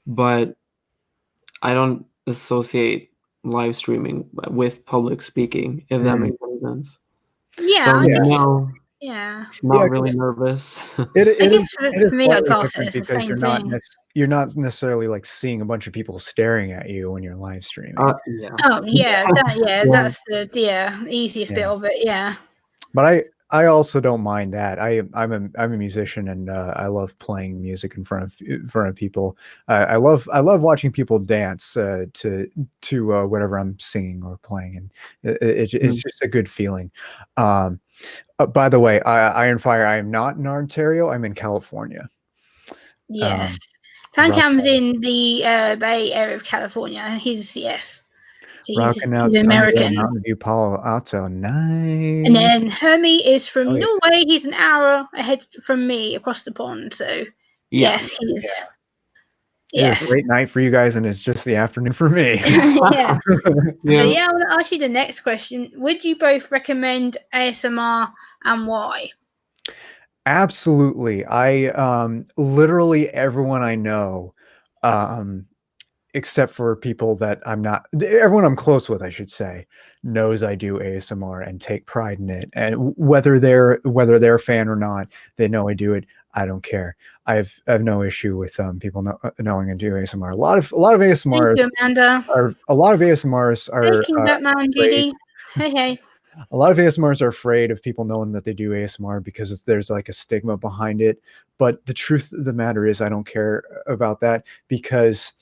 but I don't associate live streaming with public speaking, if that makes any sense. Yeah, So I guess. no, Yeah. not really nervous. I guess for me, I'd slightly class it different as the because same thing. you're not necessarily like seeing a bunch of people staring at you when you're live streaming. Yeah. Oh yeah, Yeah. that's the easiest bit Yeah. of it. Yeah. But I also don't mind that. I'm a musician, and I love playing music in front of people. I love watching people dance to whatever I'm singing or playing, and it's just a good feeling. By the way, Iron Fire, I am not in Ontario. I'm in California. Yes. Rock- FamKam's in the Bay Area of California. He's so Rocking out he's Sunday in American. Mountain View, Palo Alto. Nice. And then Hermy is from Oh, yeah. Norway. He's an hour ahead from me across the pond. So yes, he's It is a great night for you guys, and it's just the afternoon for me. yeah. Yeah. So yeah, I want to ask you the next question. Would you both recommend ASMR and why? Absolutely. I literally everyone I know, except for people that everyone I'm close with, I should say, knows I do ASMR and take pride in it. And whether they're a fan or not, they know I do it. I don't care. I have no issue with people knowing I do ASMR. A lot of ASMR. Thank you, Amanda. A lot of ASMRs are Thank you, Batman, Judy. Hey. a lot of ASMRs are afraid of people knowing that they do ASMR because there's like a stigma behind it. But the truth of the matter is, I don't care about that, because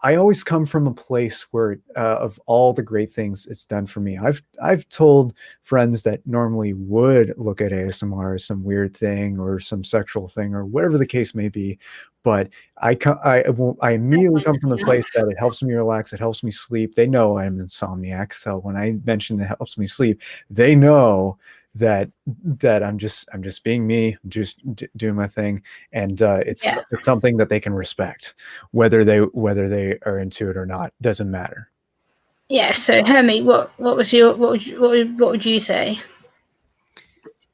I always come from a place where of all the great things it's done for me. I've told friends that normally would look at ASMR as some weird thing or some sexual thing or whatever the case may be, but I immediately come from the place that it helps me relax, it helps me sleep. They know I'm an insomniac, so when I mention it helps me sleep, they know that I'm just being me, just doing my thing, and it's something that they can respect, whether they are into it or not. Doesn't matter. Yeah. So Hermy, what would you say?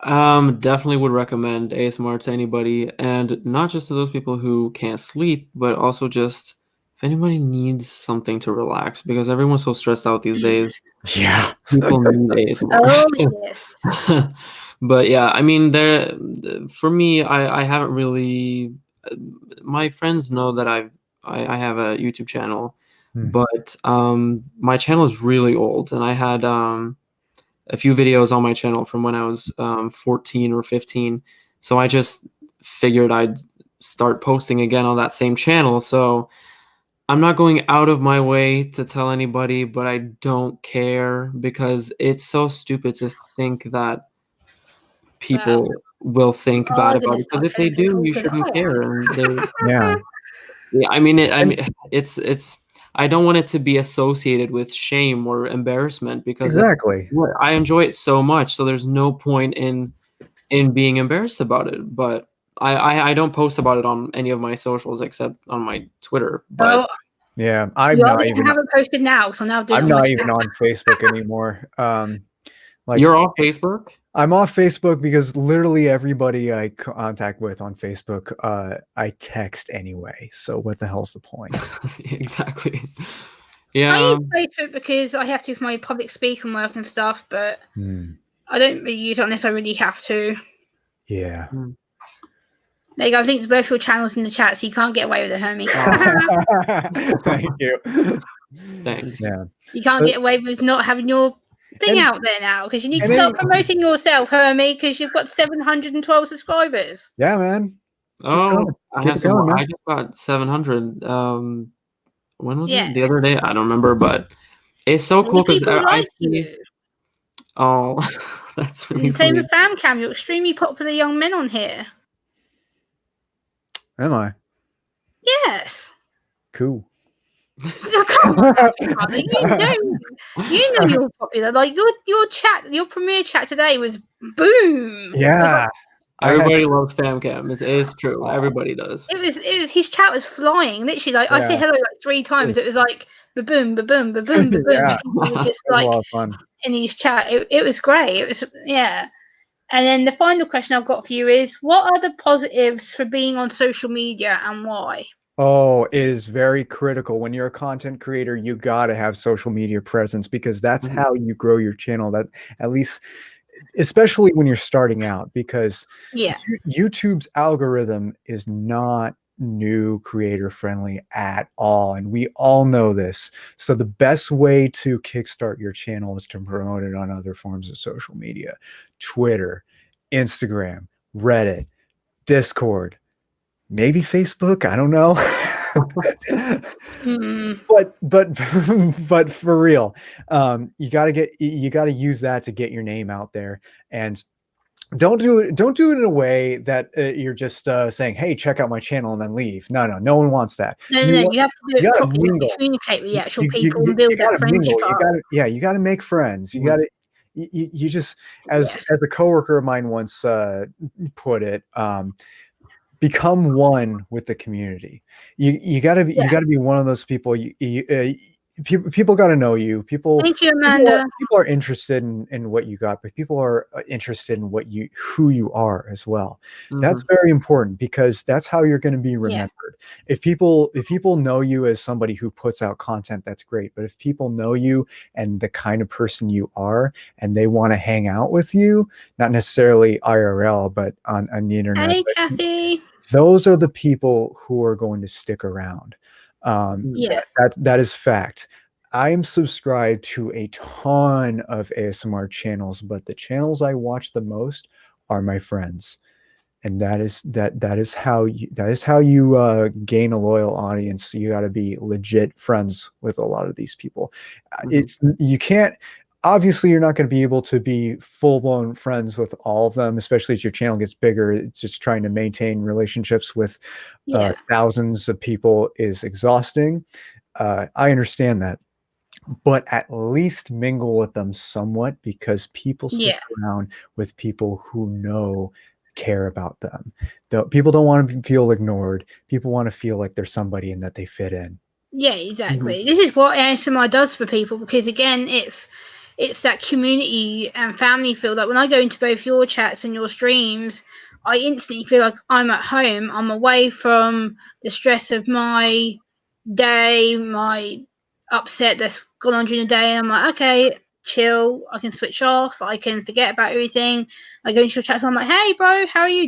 Definitely would recommend ASMR to anybody, and not just to those people who can't sleep, but also just if anybody needs something to relax, because everyone's so stressed out these days. Yeah. People need ASMR. Oh yes. But yeah, I mean, for me, I haven't really. My friends know that I have a YouTube channel, but my channel is really old, and I had a few videos on my channel from when I was 14 or 15. So I just figured I'd start posting again on that same channel. So I'm not going out of my way to tell anybody, but I don't care, because it's so stupid to think that people will think bad about it. Because if they do, you shouldn't care. And Yeah. I mean, it's. I don't want it to be associated with shame or embarrassment, because Exactly. I enjoy it so much. So there's no point in being embarrassed about it. But I don't post about it on any of my socials except on my Twitter. But Yeah, You haven't posted now, so now I'm not even on Facebook anymore. Like You're off Facebook? I'm off Facebook because literally everybody I contact with on Facebook, I text anyway. So what the hell's the point? Exactly. I Yeah. use Facebook because I have to for my public speaking work and stuff, but I don't really use it unless I really have to. Yeah. There you go. I've linked both your channels in the chat, so you can't get away with it, Hermy. Thank you. Thanks. Yeah. You can't get away with not having your thing out there now, because you need to start promoting yourself, Hermy, because you've got 712 subscribers. Yeah, man. I have some more. Man. I just got 700. When was Yeah. it? The other day? I don't remember, but it's so cool because I see. You. Oh, that's really same sweet. with FamKam. You're extremely popular young men on here. Am I? Yes. Cool. Oh, come on, brother. You know you're popular. Like your chat, your premiere chat today was boom. Yeah. Everybody loves FamKam. It's true. Everybody does. It was his chat was flying. Literally, like I say hello like 3 times. It was like ba-boom, ba-boom, ba-boom, ba-boom. Yeah. Just It was like a lot of fun. in his chat. It was great. It was And then the final question I've got for you is, what are the positives for being on social media and why? Oh, it is very critical. When you're a content creator, you got to have social media presence because that's how you grow your channel. That at least, especially when you're starting out, because YouTube's algorithm is not new creator friendly at all. And we all know this. So the best way to kickstart your channel is to promote it on other forms of social media: Twitter, Instagram, Reddit, Discord, maybe Facebook. I don't know. but for real, you got to use that to get your name out there. And don't do it in a way that you're just saying, hey, check out my channel and then leave. No one wants that. No, you have to do it properly. You have to communicate with the actual people and build that friendship up. You got to make friends. You got to you just, as a coworker of mine once put it, become one with the community. You got to be one of those people. People got to know you. Thank you, Amanda. People are interested in what you got, but people are interested in who you are as well. That's very important because that's how you're going to be remembered. If people know you as somebody who puts out content, that's great. But if people know you and the kind of person you are, and they want to hang out with you, not necessarily IRL, but on the internet. Hey, Kathy. Those are the people who are going to stick around. That is fact. I am subscribed to a ton of ASMR channels, but the channels I watch the most are my friends. And that is how you gain a loyal audience. You got to be legit friends with a lot of these people. You can't. Obviously, you're not going to be able to be full-blown friends with all of them, especially as your channel gets bigger. It's just trying to maintain relationships with thousands of people is exhausting. I understand that. But at least mingle with them somewhat, because people stick around with people who care about them. People don't want to feel ignored. People want to feel like there's somebody and that they fit in. Yeah, exactly. This is what ASMR does for people, because again, it's that community and family feel. Like when I go into both your chats and your streams, I instantly feel like I'm at home. I'm away from the stress of my day, my upset that's gone on during the day. And I'm like, okay, chill. I can switch off. I can forget about everything. I go into your chats and I'm like, hey, bro, how are you?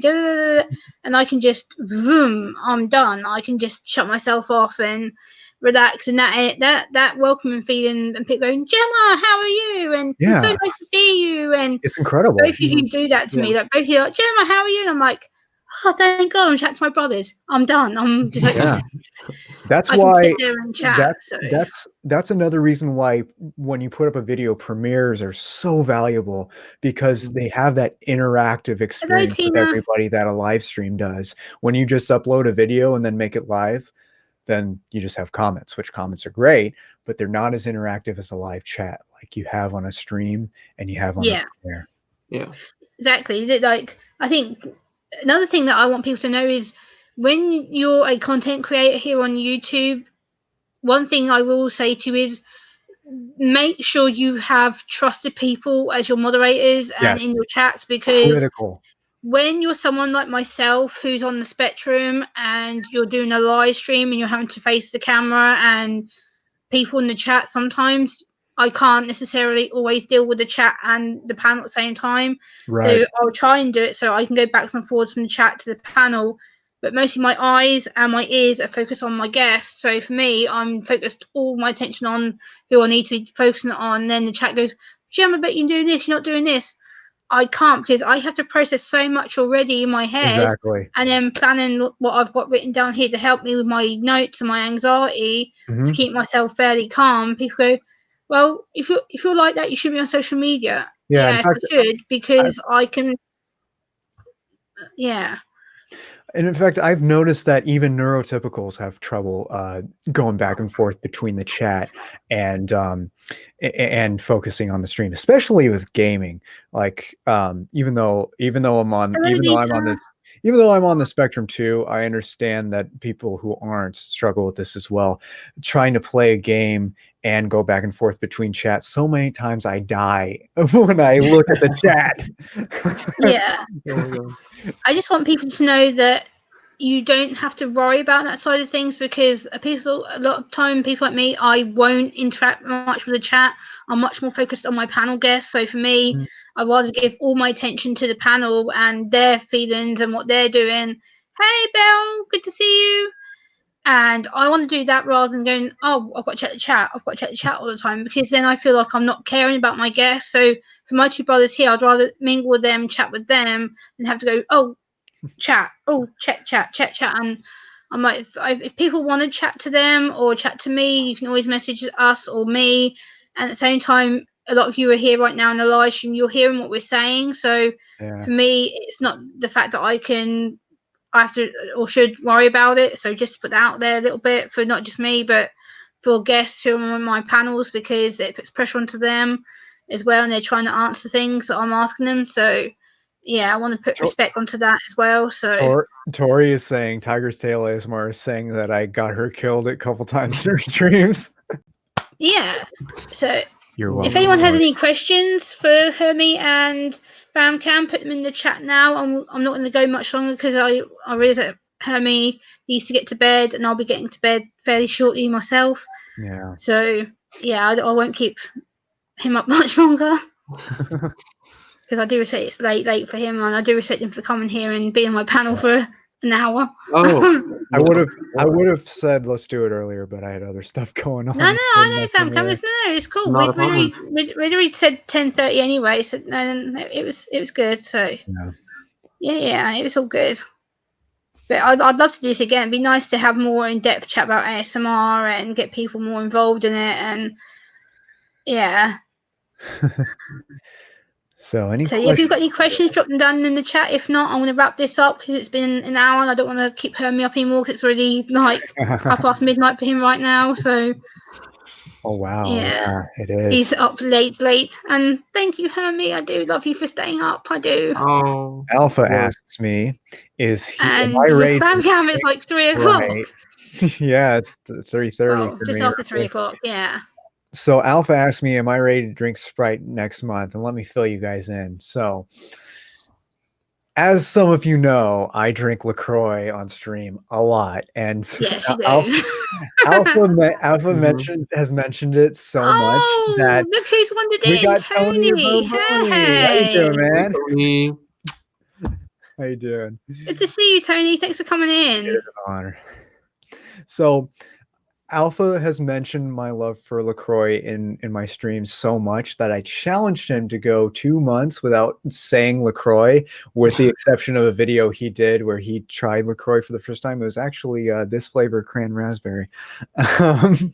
And I can just, boom, I'm done. I can just shut myself off and relax, and that welcoming feeling, and people going, Gemma, how are you? And it's so nice to see you. And it's incredible. Both of you do that to me. Like both of you are like, Gemma, how are you? And I'm like, oh, thank God, I'm chatting to my brothers. I'm done. I'm just like, that's I why can sit there and chat. That's another reason why when you put up a video, premieres are so valuable, because they have that interactive experience with everybody that a live stream does. When you just upload a video and then make it live, then you just have comments, which comments are great, but they're not as interactive as a live chat like you have on a stream and you have on a premiere. Yeah, exactly. Like, I think another thing that I want people to know is, when you're a content creator here on YouTube, one thing I will say to you is make sure you have trusted people as your moderators and Yes. in your chats, because Critical. when you're someone like myself who's on the spectrum and you're doing a live stream and you're having to face the camera and people in the chat, sometimes I can't necessarily always deal with the chat and the panel at the same time. Right. So I'll try and do it so I can go back and forwards from the chat to the panel. But mostly my eyes and my ears are focused on my guests. So for me, I'm focused all my attention on who I need to be focusing on. And then the chat goes, Jim, I bet you're doing this, you're not doing this. I can't, because I have to process so much already in my head, Exactly. and then planning what I've got written down here to help me with my notes and my anxiety to keep myself fairly calm. People go, well, if you're like that, you should be on social media. Yeah. In Yes, fact, I should, because I can. Yeah. And in fact, I've noticed that even neurotypicals have trouble going back and forth between the chat and focusing on the stream, especially with gaming. Like even though I'm on the spectrum too, I understand that people who aren't struggle with this as well. Trying to play a game and go back and forth between chats, so many times I die when I look at the chat. Yeah. I just want people to know that you don't have to worry about that side of things, because a lot of time, people like me, I won't interact much with the chat. I'm much more focused on my panel guests. So for me, I'd rather give all my attention to the panel and their feelings and what they're doing. Hey, Belle, good to see you. And I want to do that rather than going, oh, I've got to check the chat. I've got to check the chat all the time, because then I feel like I'm not caring about my guests. So for my two brothers here, I'd rather mingle with them, chat with them, than have to go, oh, chat, oh, check chat. And I'm like, if people want to chat to them or chat to me, you can always message us or me. And at the same time, a lot of you are here right now in the live stream. You're hearing what we're saying. So for me, it's not the fact that I have to or should worry about it. So just put that out there a little bit for not just me, but for guests who are on my panels, because it puts pressure onto them as well, and they're trying to answer things that I'm asking them. So yeah, I want to put respect onto that as well. So Tori is saying, Tiger's Tail ASMR is saying that I got her killed a couple times in her streams. Yeah. So You're welcome. If anyone has any questions for Hermy and FamKam, put them in the chat now. I'm not going to go much longer, because I realize that Hermy needs to get to bed, and I'll be getting to bed fairly shortly myself. Yeah. So yeah, I won't keep him up much longer, because I do respect it's late for him, and I do respect him for coming here and being on my panel for an hour. Oh, I would have said let's do it earlier, but I had other stuff going on. No, I know, FamKam. No, it's cool. Not a We'd already said 10:30 anyway, so no, it was good. So yeah, it was all good. But I'd love to do this again. It'd be nice to have more in-depth chat about ASMR and get people more involved in it. And yeah. So if you've got any questions, drop them down in the chat. If not, I'm going to wrap this up, because it's been an hour and I don't want to keep Hermy up anymore, because it's already like midnight for him right now. So oh wow, yeah, it is. He's up late, and thank you, Hermy. I do love you for staying up. I do. Oh, Alpha asks me, am I ready? FamKam is like 3 o'clock. Yeah, it's 3:30. Well, just after 3 o'clock. Yeah. So Alpha asked me, am I ready to drink Sprite next month? And let me fill you guys in. So as some of you know, I drink LaCroix on stream a lot. And yes, you do. Alpha has mentioned it so much that look who's wandered we in, got Tony. Hey. How you doing, man? Tony. How you doing? Good to see you, Tony. Thanks for coming in. It's an honor. So Alpha has mentioned my love for LaCroix in my streams so much that I challenged him to go 2 months without saying LaCroix, with the exception of a video he did where he tried LaCroix for the first time. It was actually this flavor, cran raspberry. I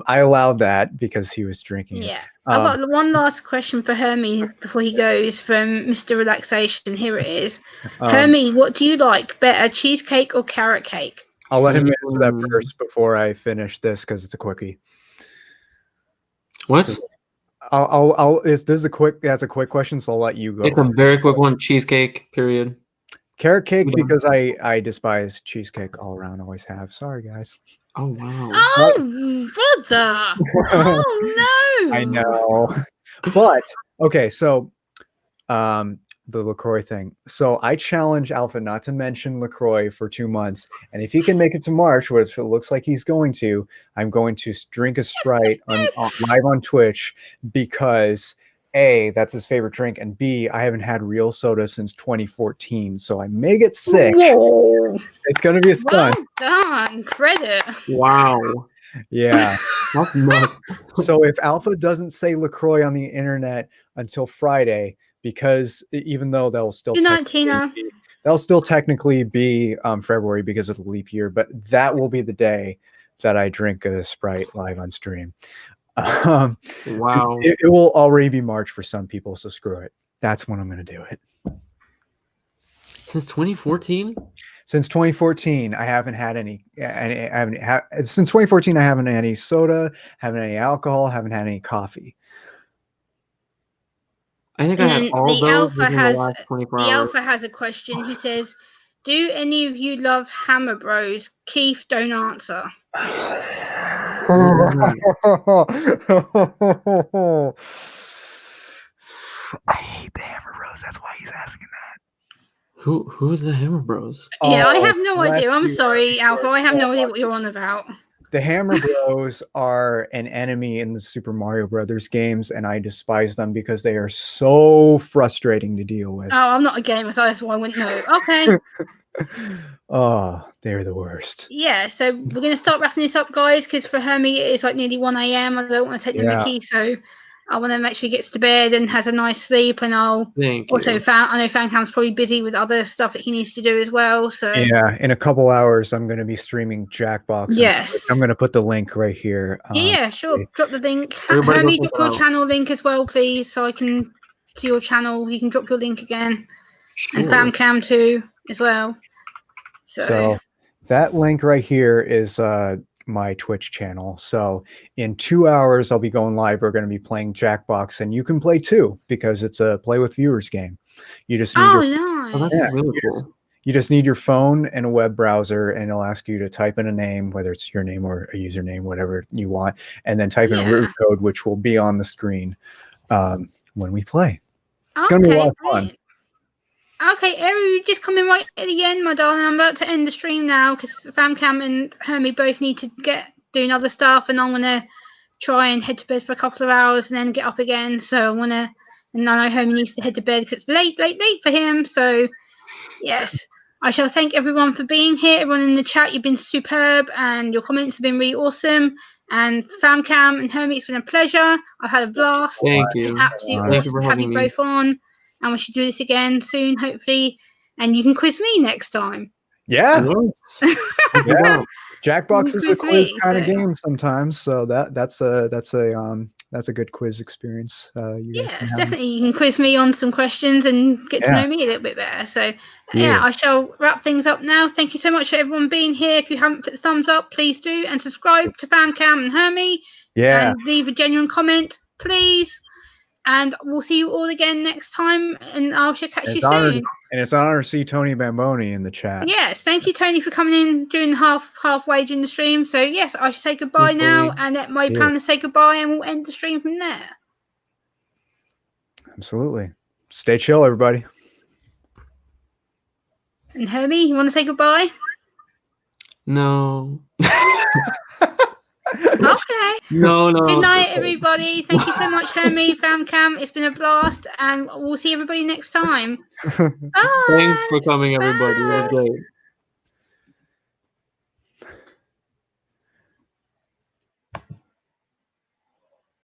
allowed that because he was drinking it. I've got one last question for Hermy before he goes, from Mr. Relaxation. Here it is. Hermy, what do you like better, cheesecake or carrot cake? I'll let him answer that first before I finish this, because it's a quickie. What? That's a quick question, so I'll let you go. It's a very quick one. Cheesecake, period. Carrot cake, because I despise cheesecake all around, always have. Sorry, guys. Oh wow. Oh, brother. Oh, no. I know. But, okay, so the LaCroix thing. So I challenge Alpha not to mention LaCroix for 2 months. And if he can make it to March, which it looks like he's going to, I'm going to drink a Sprite live on Twitch because A, that's his favorite drink, and B, I haven't had real soda since 2014. So I may get sick. Whoa. It's going to be a stunt. Well done. Credit. Wow. Yeah. That's nuts. So if Alpha doesn't say LaCroix on the internet until Friday, because even though they'll still Good night, Tina. technically be February because of the leap year, but that will be the day that I drink a Sprite live on stream. Wow. It will already be March for some people, so screw it. That's when I'm going to do it. Since 2014? Since 2014, I haven't had any. Since 2014, I haven't had any soda, haven't had any alcohol, haven't had any coffee. I think And I had then all the those Alpha within the last 24 the hours. Alpha has a question. He says, "Do any of you love Hammer Bros?" Keith, don't answer. I hate the Hammer Bros. That's why he's asking that. Who's the Hammer Bros? Yeah, I Oh, have no bless idea. I'm you. sorry, Alpha. I have no idea what you're on about. The Hammer Bros are an enemy in the Super Mario Brothers games, and I despise them because they are so frustrating to deal with. Oh, I'm not a gamer, so that's why I wouldn't know. Okay. Oh, they're the worst. Yeah, so we're going to start wrapping this up, guys, because for Hermy, it's like nearly 1 a.m. I don't want to take the mickey, so I want to make sure he gets to bed and has a nice sleep, and I'll also, I know FamKam's probably busy with other stuff that he needs to do as well, so. Yeah, in a couple hours, I'm going to be streaming Jackbox. Yes. I'm going to put the link right here. Yeah, sure. Drop the link. Everybody Hermy, go drop check your it out. channel link as well, please, so I can see your channel. You can drop your link again. Sure. And FamKam too, as well. So that link right here is my Twitch channel. So in 2 hours, I'll be going live. We're going to be playing Jackbox, and you can play too because it's a play with viewers game. You just need nice. Oh, that's really cool. You just need your phone and a web browser, and it'll ask you to type in a name, whether it's your name or a username, whatever you want, and then type in a root code, which will be on the screen when we play. It's going to be a lot of fun. Okay, Eru, you're just coming right at the end, my darling. I'm about to end the stream now because FamKam and Hermy both need to get doing other stuff, and I'm gonna try and head to bed for a couple of hours and then get up again. So I wanna, and I know Hermy needs to head to bed because it's late for him. So yes, I shall thank everyone for being here. Everyone in the chat, you've been superb, and your comments have been really awesome. And FamKam and Hermy, it's been a pleasure. I've had a blast. Thank you. It's been absolutely awesome to have you both on. And we should do this again soon, hopefully. And you can quiz me next time. Yeah. Yeah. Jackbox is a quiz kind of game sometimes, so that's a good quiz experience. Yes, definitely. You can quiz me on some questions and get to know me a little bit better. So I shall wrap things up now. Thank you so much for everyone being here. If you haven't put the thumbs up, please do, and subscribe to FamKam and Hermy. Yeah. And leave a genuine comment, please. And we'll see you all again next time, and I shall catch you soon. And it's an honor to see Tony Bamboni in the chat. Yes, thank you, Tony, for coming in during halfway during the stream. So yes, I should say goodbye now, and let my panel say goodbye, and we'll end the stream from there. Absolutely. Stay chill, everybody. And Hermy, you want to say goodbye? No. Okay. No. Good night, everybody. Thank you so much, Hermy, FamKam. It's been a blast, and we'll see everybody next time. Bye. Thanks for coming, everybody. It was great.